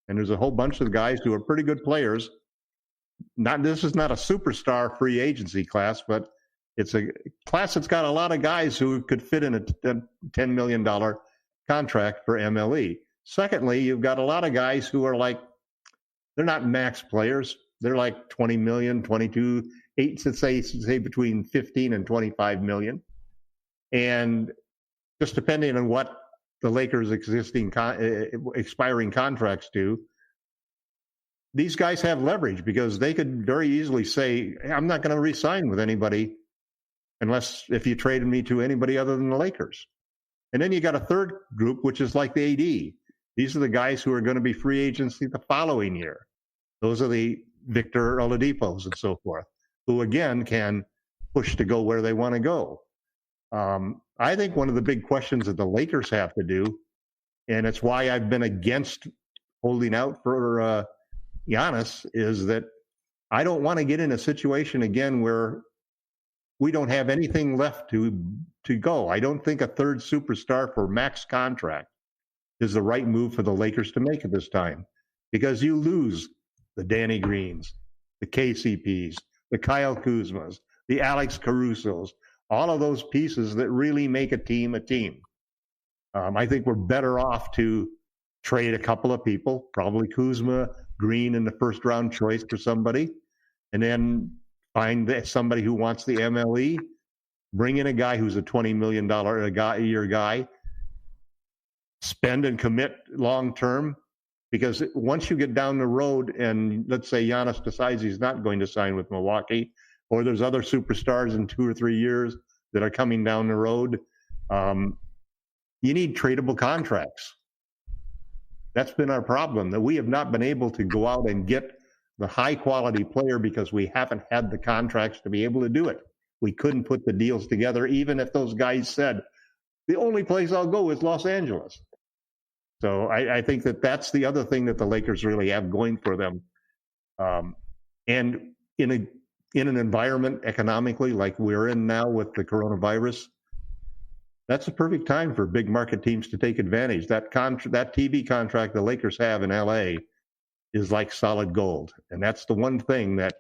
And there's a whole bunch of guys who are pretty good players. This is not a superstar free agency class, but it's a class that's got a lot of guys who could fit in a $10 million contract for MLE. Secondly, you've got a lot of guys who are they're not max players. They're like 20 million, 22, say between 15 and 25 million. And just depending on what the Lakers' existing expiring contracts do, these guys have leverage because they could very easily say, I'm not going to re-sign with anybody if you traded me to anybody other than the Lakers. And then you got a third group, which is like the AD. These are the guys who are going to be free agents the following year. Those are the Victor Oladipos and so forth, who again can push to go where they want to go. I think one of the big questions that the Lakers have to do, and it's why I've been against holding out for Giannis, is that I don't want to get in a situation again where we don't have anything left to go. I don't think a third superstar for max contract is the right move for the Lakers to make at this time, because you lose the Danny Greens, the KCPs, the Kyle Kuzmas, the Alex Carusos, all of those pieces that really make a team a team. I think we're better off to trade a couple of people, probably Kuzma, Green in the first round choice for somebody, and then find somebody who wants the MLE, bring in a guy who's a $20 million a year guy, spend and commit long term, because once you get down the road and let's say Giannis decides he's not going to sign with Milwaukee, or there's other superstars in 2 or 3 years that are coming down the road, you need tradable contracts. That's been our problem, that we have not been able to go out and get the high-quality player because we haven't had the contracts to be able to do it. We couldn't put the deals together, even if those guys said, the only place I'll go is Los Angeles. So I think that's the other thing that the Lakers really have going for them. And in an environment economically like we're in now with the coronavirus, that's the perfect time for big market teams to take advantage. That TV contract the Lakers have in LA is like solid gold. And that's the one thing that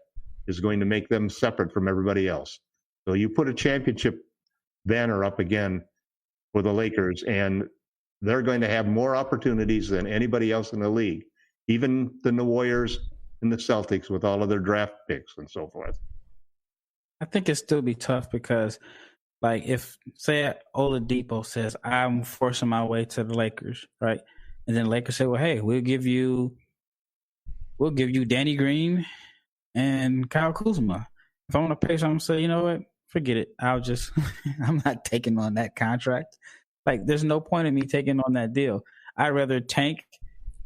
is going to make them separate from everybody else. So you put a championship banner up again for the Lakers, and they're going to have more opportunities than anybody else in the league, even than the Warriors and the Celtics with all of their draft picks and so forth. I think it still be tough because, like, if, say, Oladipo says, I'm forcing my way to the Lakers, right? And then the Lakers say, well, hey, we'll give you Danny Green and Kyle Kuzma. If I want to pay something, say, you know what? Forget it. I'm not taking on that contract. Like, there's no point in me taking on that deal. I'd rather tank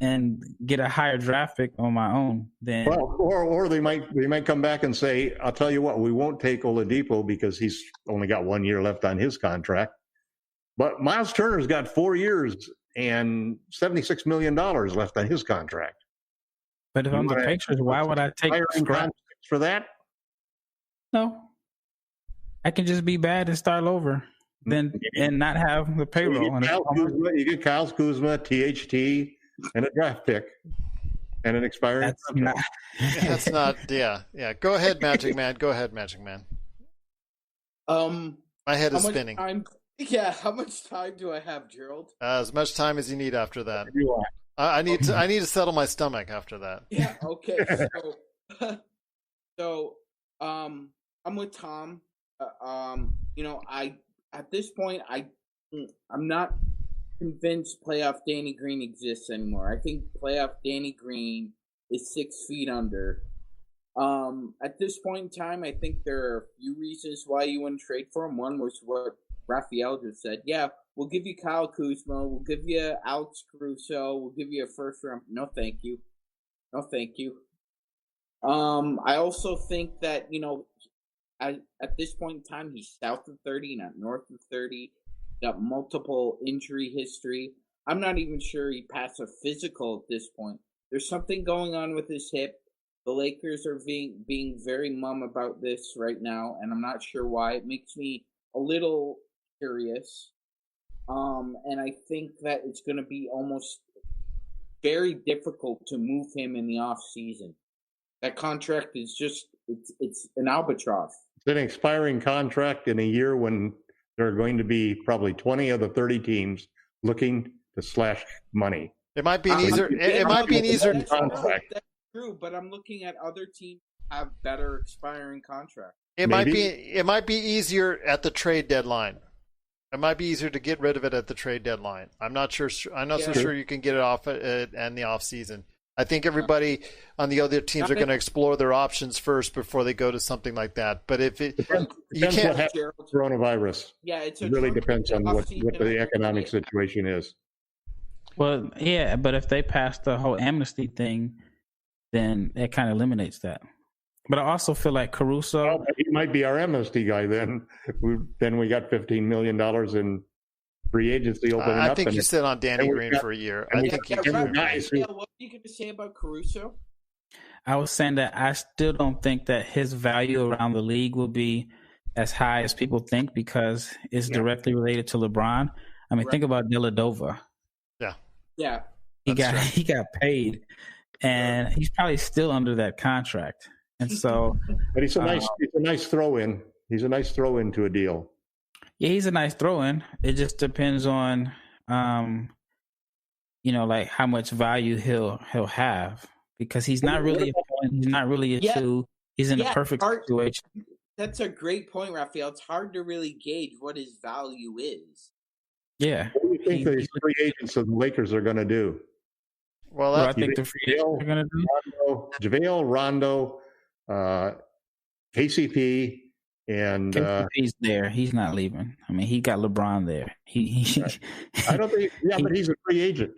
and get a higher draft pick on my own than. Well, or they might come back and say, I'll tell you what, we won't take Oladipo because he's only got 1 year left on his contract. But Miles Turner's got 4 years and $76 million left on his contract. But if I'm the Pacers, why would I take contracts for that? No. I can just be bad and start over and not have the payroll. You get Kyle Kuzma, THT, and a draft pick, and an expiring contract. That's not. Yeah. Go ahead, Magic Man. My head is spinning. How much time do I have, Gerald? As much time as you need after that. I need to settle my stomach after that. Yeah. Okay. So, I'm with Tom. At this point, I'm not convinced playoff Danny Green exists anymore. I think playoff Danny Green is 6 feet under. At this point in time, I think there are a few reasons why you wouldn't trade for him. One was what Rafael just said. Yeah, we'll give you Kyle Kuzma. We'll give you Alex Caruso. We'll give you a first round. No, thank you. I also think that, at this point in time, he's south of 30, not north of 30. Got multiple injury history. I'm not even sure he passed a physical at this point. There's something going on with his hip. The Lakers are being very mum about this right now, and I'm not sure why. It makes me a little curious. And I think that it's going to be almost very difficult to move him in the off season. That contract is just it's an albatross. It's an expiring contract in a year when there are going to be probably 20 of the 30 teams looking to slash money. It might be an easier. It might be an easier contract. That's true, but I'm looking at other teams that have better expiring contracts. It might be easier at the trade deadline. It might be easier to get rid of it at the trade deadline. I'm not sure. I'm not so sure you can get it off in the off season. I think everybody on the other teams are going to explore their options first before they go to something like that. But if it depends what happens with coronavirus. Yeah, it really depends on what the economic situation is. Well, yeah, but if they pass the whole amnesty thing, then it kind of eliminates that. But I also feel like Caruso. Well, he might be our amnesty guy then. Then we got $15 million in free agency opening up. I think you sit on Danny Green for a year. I think what are you going to say about Caruso? I was saying that I still don't think that his value around the league will be as high as people think because it's directly related to LeBron. I mean, think about Dellavedova. Yeah. He got paid, and he's probably still under that contract. And so, but he's a nice throw in. He's a nice throw in to a deal. Yeah, he's a nice throw-in. It just depends on, like how much value he'll have because he's not really a two. He's in a perfect situation. That's a great point, Rafael. It's hard to really gauge what his value is. Yeah. What do you think these free agents of the Lakers are going to do? Well, I think the free agents are going to do JaVale, Rondo, KCP. And he's there. He's not leaving. I mean, he got LeBron there. I don't think. Yeah, but he's a free agent.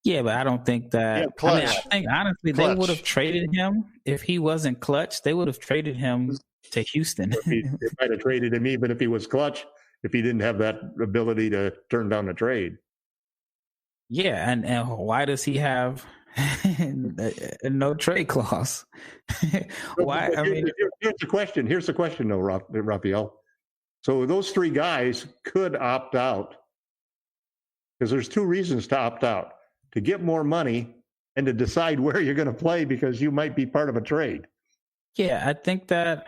Yeah, but I don't think that. Yeah, I think honestly, they would have traded him if he wasn't clutch. They would have traded him to Houston. They might have traded him even if he was clutch. If he didn't have that ability to turn down a trade. Yeah, and why does he have no trade clause? Why? I mean, here's the question. Here's the question, though, Rafael. So those three guys could opt out because there's two reasons to opt out: to get more money and to decide where you're going to play because you might be part of a trade. Yeah, I think that.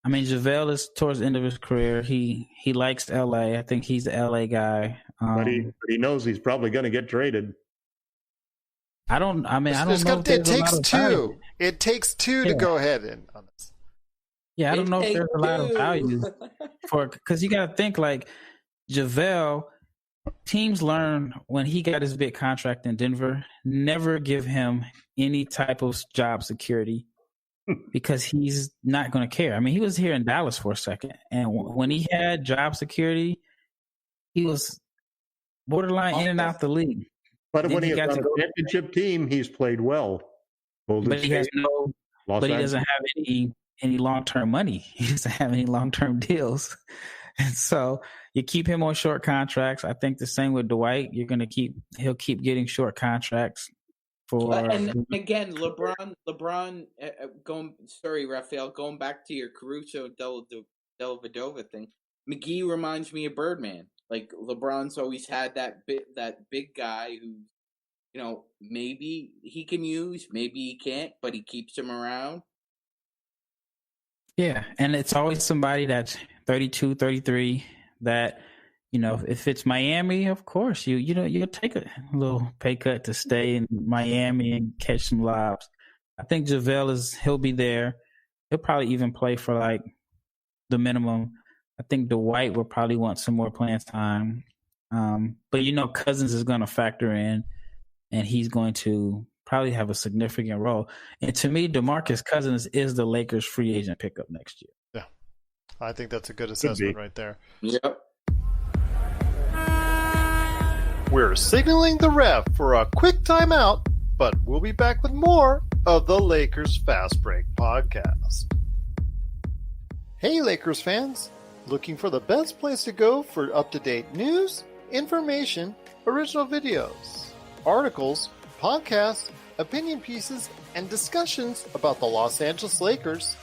I mean, JaVale is towards the end of his career. He likes LA. I think he's the LA guy. But he knows he's probably going to get traded. I don't know. It takes two. It takes two to go ahead on this. Yeah, I don't know if there's a lot of value because you got to think like JaVale. Teams learn when he got his big contract in Denver, never give him any type of job security because he's not going to care. I mean, he was here in Dallas for a second, and when he had job security, he was borderline in and out the league. But when he got on a championship team, he's played well. But he doesn't have any long-term money. He doesn't have any long-term deals. And so you keep him on short contracts. I think the same with Dwight. He'll keep getting short contracts and again, LeBron Rafael, going back to your Caruso Dellavedova thing, McGee reminds me of Birdman. Like LeBron's always had that big guy who, maybe he can use, maybe he can't, but he keeps him around. Yeah, and it's always somebody that's 32, 33 that, if it's Miami, of course, you'll take a little pay cut to stay in Miami and catch some lobs. I think JaVale he'll be there. He'll probably even play for like the minimum. I think Dwight will probably want some more playing time. But Cousins is going to factor in, and he's going to probably have a significant role. And to me, DeMarcus Cousins is the Lakers free agent pickup next year. Yeah. I think that's a good assessment right there. Yep. We're signaling the ref for a quick timeout, but we'll be back with more of the Lakers Fast Break podcast. Hey, Lakers fans. Looking for the best place to go for up-to-date news, information, original videos, articles, podcasts, opinion pieces, and discussions about the Los Angeles Lakers?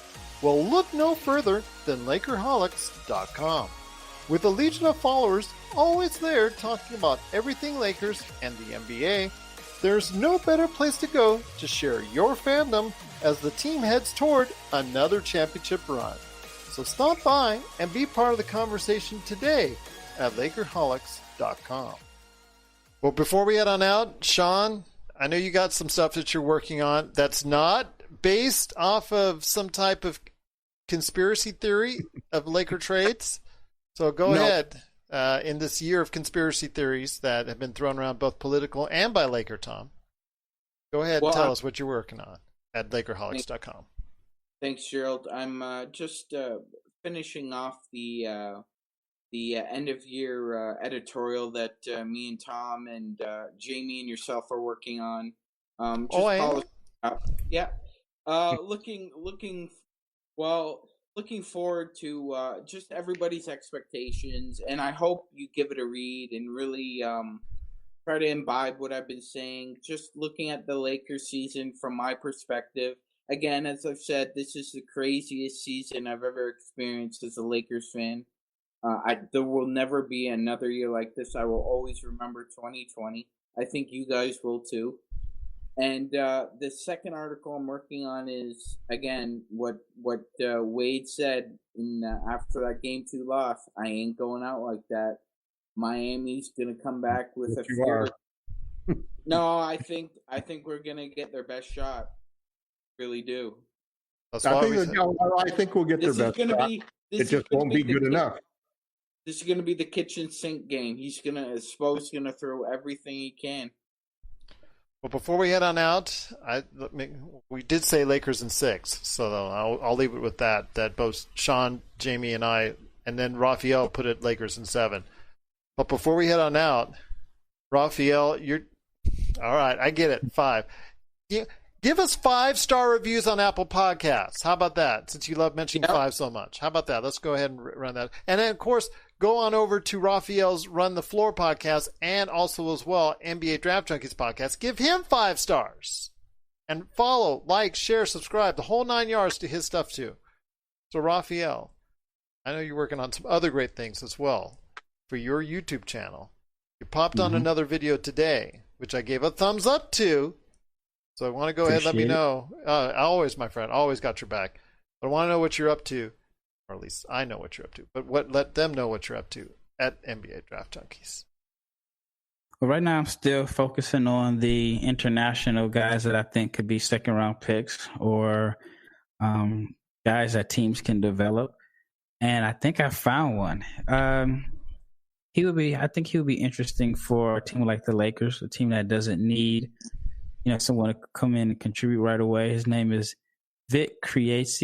Well, look no further than LakerHolics.com. With a legion of followers always there talking about everything Lakers and the NBA, there's no better place to go to share your fandom as the team heads toward another championship run. So stop by and be part of the conversation today at LakerHolics.com. Well, before we head on out, Sean, I know you got some stuff that you're working on that's not based off of some type of conspiracy theory of Laker trades. So go ahead. In this year of conspiracy theories that have been thrown around both political and by LakerTom, go ahead and tell us what you're working on at LakerHolics.com. Thanks, Gerald. I'm just finishing off the end of year editorial that me and Tom and Jamie and yourself are working on. Looking forward to just everybody's expectations, and I hope you give it a read and really try to imbibe what I've been saying. Just looking at the Lakers season from my perspective. Again, as I've said, this is the craziest season I've ever experienced as a Lakers fan. There will never be another year like this. I will always remember 2020. I think you guys will too. And the second article I'm working on is, again, what Wade said after that Game 2 loss. I ain't going out like that. Miami's going to come back with a fear. No, I think we're going to get their best shot. Really do. I think we'll get their best shot. It just won't be good enough. This is going to be the kitchen sink game. Spo's going to throw everything he can. Well, before we head on out, we did say Lakers in 6, so I'll leave it with that. That both Sean, Jamie, and I, and then Rafael put it Lakers in 7. But before we head on out, Rafael, you're all right. I get it. 5. Give us 5-star reviews on Apple Podcasts. How about that? Since you love mentioning 5 so much, how about that? Let's go ahead and run that. And then, of course, go on over to Rafael's Run the Floor podcast and also as well NBA Draft Junkies podcast. Give him 5 stars and follow, like, share, subscribe, the whole 9 yards to his stuff too. So Rafael, I know you're working on some other great things as well for your YouTube channel. You popped on another video today, which I gave a thumbs up to. So I want to go ahead and let me know. Always, my friend, always got your back. But I want to know what you're up to, or at least I know what you're up to. But let them know what you're up to at NBA Draft Junkies. Well, right now I'm still focusing on the international guys that I think could be second-round picks or guys that teams can develop. And I think I found one. I think he would be interesting for a team like the Lakers, a team that doesn't need, someone to come in and contribute right away. His name is Vic Grice.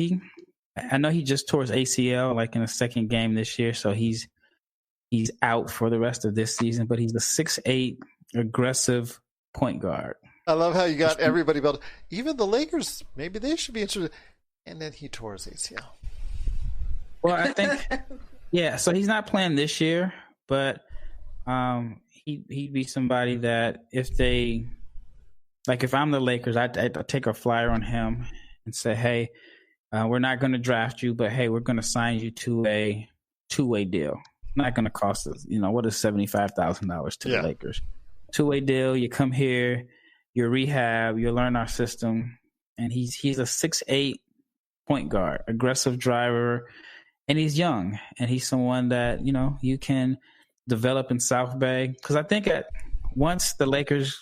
I know he just tore his ACL like in the second game this year, so he's out for the rest of this season. But he's a 6'8" aggressive point guard. I love how you got everybody built. Even the Lakers, maybe they should be interested. And then he tore his ACL. Well, I think, yeah. So he's not playing this year, but he'd be somebody that if I'm the Lakers, I'd take a flyer on him and say, hey, we're not going to draft you, but hey, we're going to sign you to a two-way deal. Not going to cost us, what is $75,000 to the Lakers? Two-way deal. You come here, you rehab, you learn our system, and he's a 6'8" point guard, aggressive driver. And he's young, and he's someone that, you can develop in South Bay. Because I think once the Lakers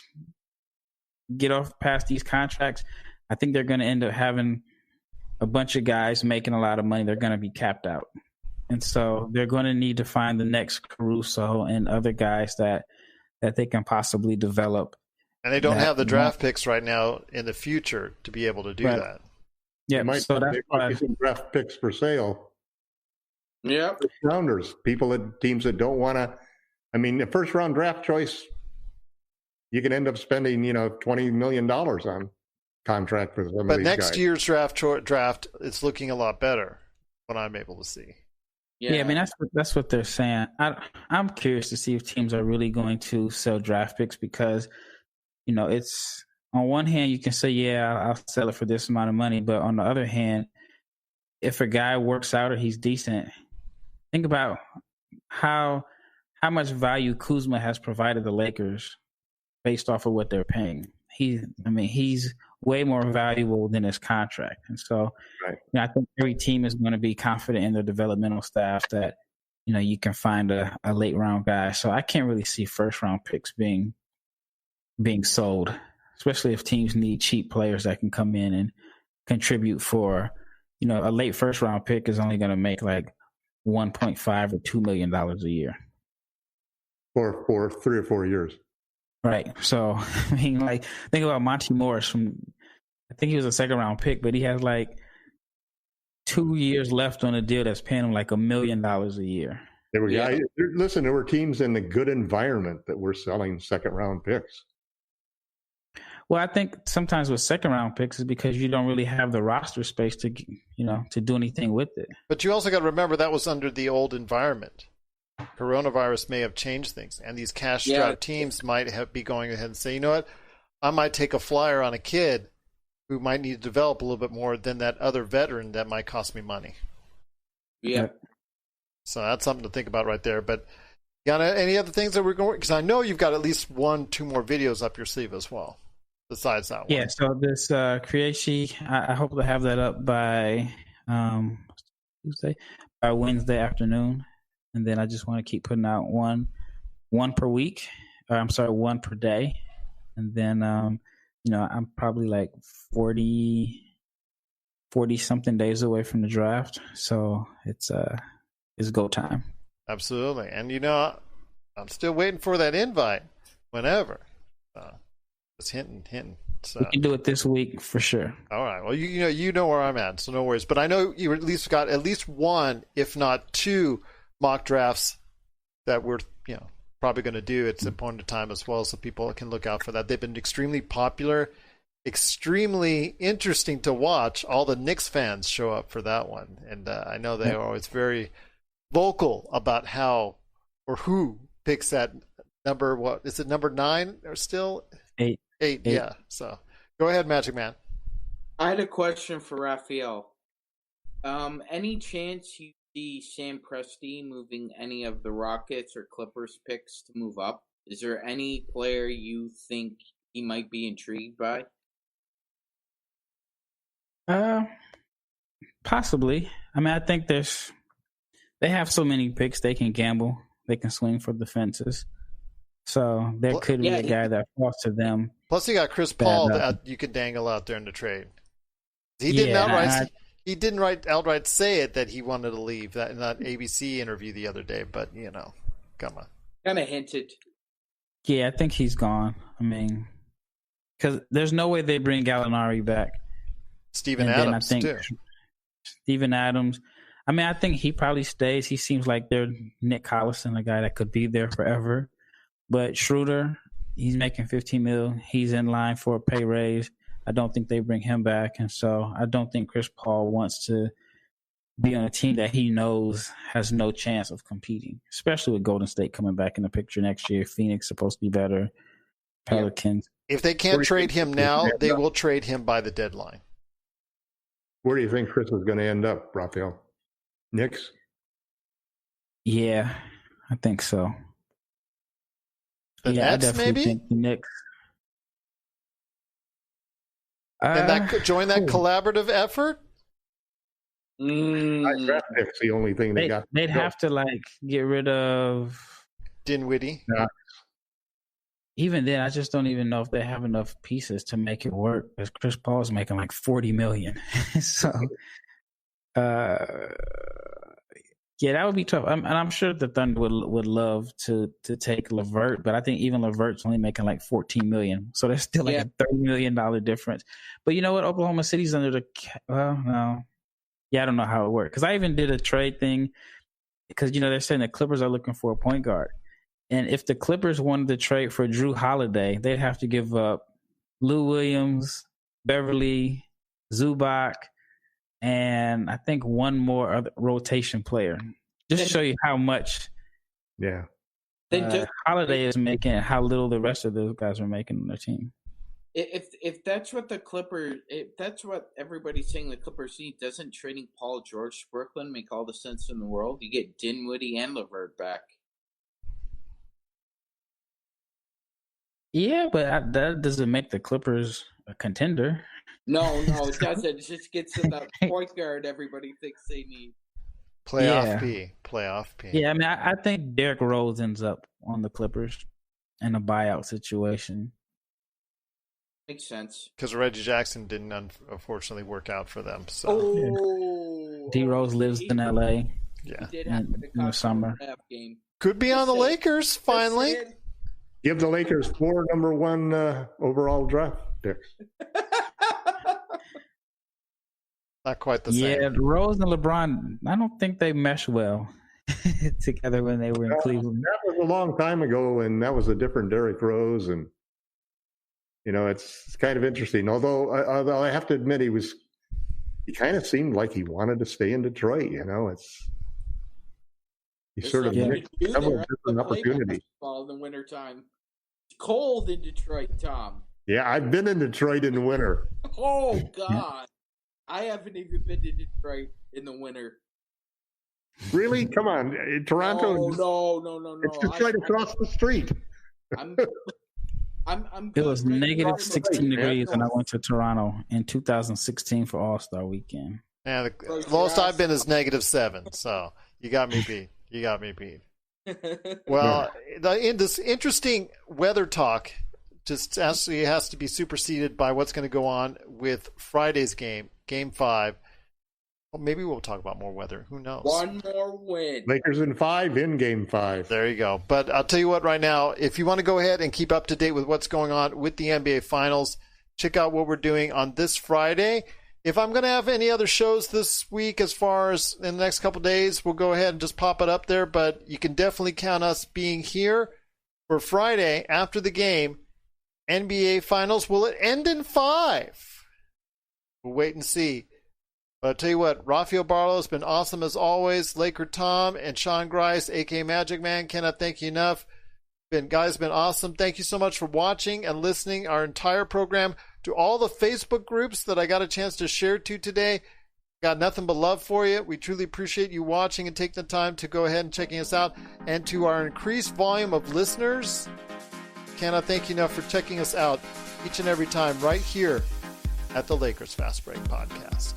get off past these contracts, I think they're going to end up having a bunch of guys making a lot of money. They're going to be capped out. And so they're going to need to find the next Caruso and other guys that they can possibly develop. And they don't have the draft picks right now in the future to be able to do that. Yeah, so that's why some draft picks for sale. Yeah, rounders, teams that don't want to. I mean, the first round draft choice, you can end up spending $20 million on contract for some of these guys. But next year's draft, it's looking a lot better. What I'm able to see. Yeah, I mean that's what they're saying. I'm curious to see if teams are really going to sell draft picks because, it's on one hand you can say, yeah, I'll sell it for this amount of money, but on the other hand, if a guy works out or he's decent. Think about how much value Kuzma has provided the Lakers based off of what they're paying. He's way more valuable than his contract. And so I think every team is going to be confident in their developmental staff that, you can find a late round guy. So I can't really see first round picks being sold, especially if teams need cheap players that can come in and contribute for, a late first round pick is only going to make like $1.5 or $2 million a year for 3 or 4 years. Right. So think about Monty Morris I think he was a second round pick, but he has like 2 years left on a deal that's paying him like $1 million a year. There were teams in the good environment that were selling second round picks. Well, I think sometimes with second round picks is because you don't really have the roster space to do anything with it. But you also got to remember that was under the old environment. Coronavirus may have changed things, and these cash-strapped teams might be going ahead and say, you know what, I might take a flyer on a kid who might need to develop a little bit more than that other veteran that might cost me money. Yeah. So that's something to think about right there. But got any other things that we're going? Because I know you've got at least 1-2 more videos up your sleeve as well. Besides that one. Yeah, so this Creaci, I hope to have that up by Wednesday afternoon. And then I just want to keep putting out one per week. One per day. And then, I'm probably like 40 something days away from the draft. So it's go time. Absolutely. And, I'm still waiting for that invite whenever. It's hinting. So. We can do it this week for sure. All right. Well, you know where I'm at, so no worries. But I know you at least got at least one, if not 2, mock drafts that we're probably going to do at some point in time as well, so people can look out for that. They've been extremely popular, extremely interesting to watch. All the Knicks fans show up for that one, and I know they are always very vocal about how or who picks that number. What is it? Number 9 or still 8? 8, yeah. So go ahead, Magic Man. I had a question for Rafael. Any chance you see Sam Presti moving any of the Rockets or Clippers picks to move up? Is there any player you think he might be intrigued by? Possibly. I mean, I think they have so many picks they can gamble. They can swing for the fences. So there could be a guy that falls to them. Plus, you got Chris Paul that you could dangle out there in the trade. He didn't outright say it that he wanted to leave in that ABC interview the other day, but come on. Kind of hinted. Yeah, I think he's gone. I mean, because there's no way they bring Gallinari back. Steven Adams, too. Steven Adams. I mean, I think he probably stays. He seems like they're Nick Collison, a guy that could be there forever. But Schroeder, he's making $15 million. He's in line for a pay raise. I don't think they bring him back. And so I don't think Chris Paul wants to be on a team that he knows has no chance of competing, especially with Golden State coming back in the picture next year. Phoenix supposed to be better. Pelicans. If they can't trade him now, they will trade him by the deadline. Where do you think Chris is going to end up, Rafael? Knicks? Yeah, I think so. The Nets, I definitely think the Knicks. And join that collaborative effort? Draft pick's the only thing they got. They'd have to get rid of Dinwiddie. Yeah. Even then, I just don't even know if they have enough pieces to make it work. Because Chris Paul's making like $40 million, so yeah, that would be tough. And I'm sure the Thunder would love to take LeVert, but I think even LeVert's only making like $14 million, so there's still a $30 million difference. But you know what? Oklahoma City's under the no. Yeah, I don't know how it works. Because I even did a trade thing because, they're saying the Clippers are looking for a point guard. And if the Clippers wanted to trade for Drew Holiday, they'd have to give up Lou Williams, Beverly, Zubac, and I think one more other rotation player. Just to show you how much Holiday is making and how little the rest of those guys are making on their team. If that's what if that's what everybody's saying the Clippers need, doesn't trading Paul George to Brooklyn make all the sense in the world? You get Dinwiddie and LeVert back. Yeah, but that doesn't make the Clippers a contender. No, it doesn't. It just gets to that point guard everybody thinks they need. Playoff P. Yeah, I mean, I think Derrick Rose ends up on the Clippers in a buyout situation. Makes sense. Because Reggie Jackson didn't unfortunately work out for them. So D Rose lives in LA. Yeah, he did happen in the summer. Game. Could be on the Lakers finally. Give the Lakers 4 number 1 overall draft picks. Not quite the same. Yeah, Rose and LeBron, I don't think they mesh well together when they were in Cleveland. That was a long time ago, and that was a different Derrick Rose, and it's kind of interesting. Although I have to admit, he kind of seemed like he wanted to stay in Detroit. He sort of missed several different opportunities. In the wintertime. It's cold in Detroit, Tom. Yeah, I've been in Detroit in the winter. Oh, God. I haven't even been to Detroit in the winter. Really? Come on. Toronto? No. It's just right across the street. It was negative 16 degrees when I went to Toronto in 2016 for All-Star Weekend. Yeah, the lowest I've been is -7, so you got me beat. Well, in this interesting weather talk just actually has to be superseded by what's going to go on with Friday's game, Game 5. Well, maybe we'll talk about more weather. Who knows? One more win. Lakers in 5 in Game 5. There you go. But I'll tell you what right now, if you want to go ahead and keep up to date with what's going on with the NBA Finals, check out what we're doing on this Friday. If I'm going to have any other shows this week as far as in the next couple of days, we'll go ahead and just pop it up there. But you can definitely count us being here for Friday after the game. NBA Finals, will it end in 5? We'll wait and see. But I'll tell you what, Rafael Barlowe has been awesome as always. LakerTom and Sean Grice, a.k.a. Magic Man, cannot thank you enough. Guys, been awesome. Thank you so much for watching and listening our entire program. To all the Facebook groups that I got a chance to share to today, Got nothing but love for you. We truly appreciate you watching and taking the time to go ahead and checking us out. And to our increased volume of listeners, cannot thank you enough for checking us out each and every time right here at the Lakers Fast Break Podcast.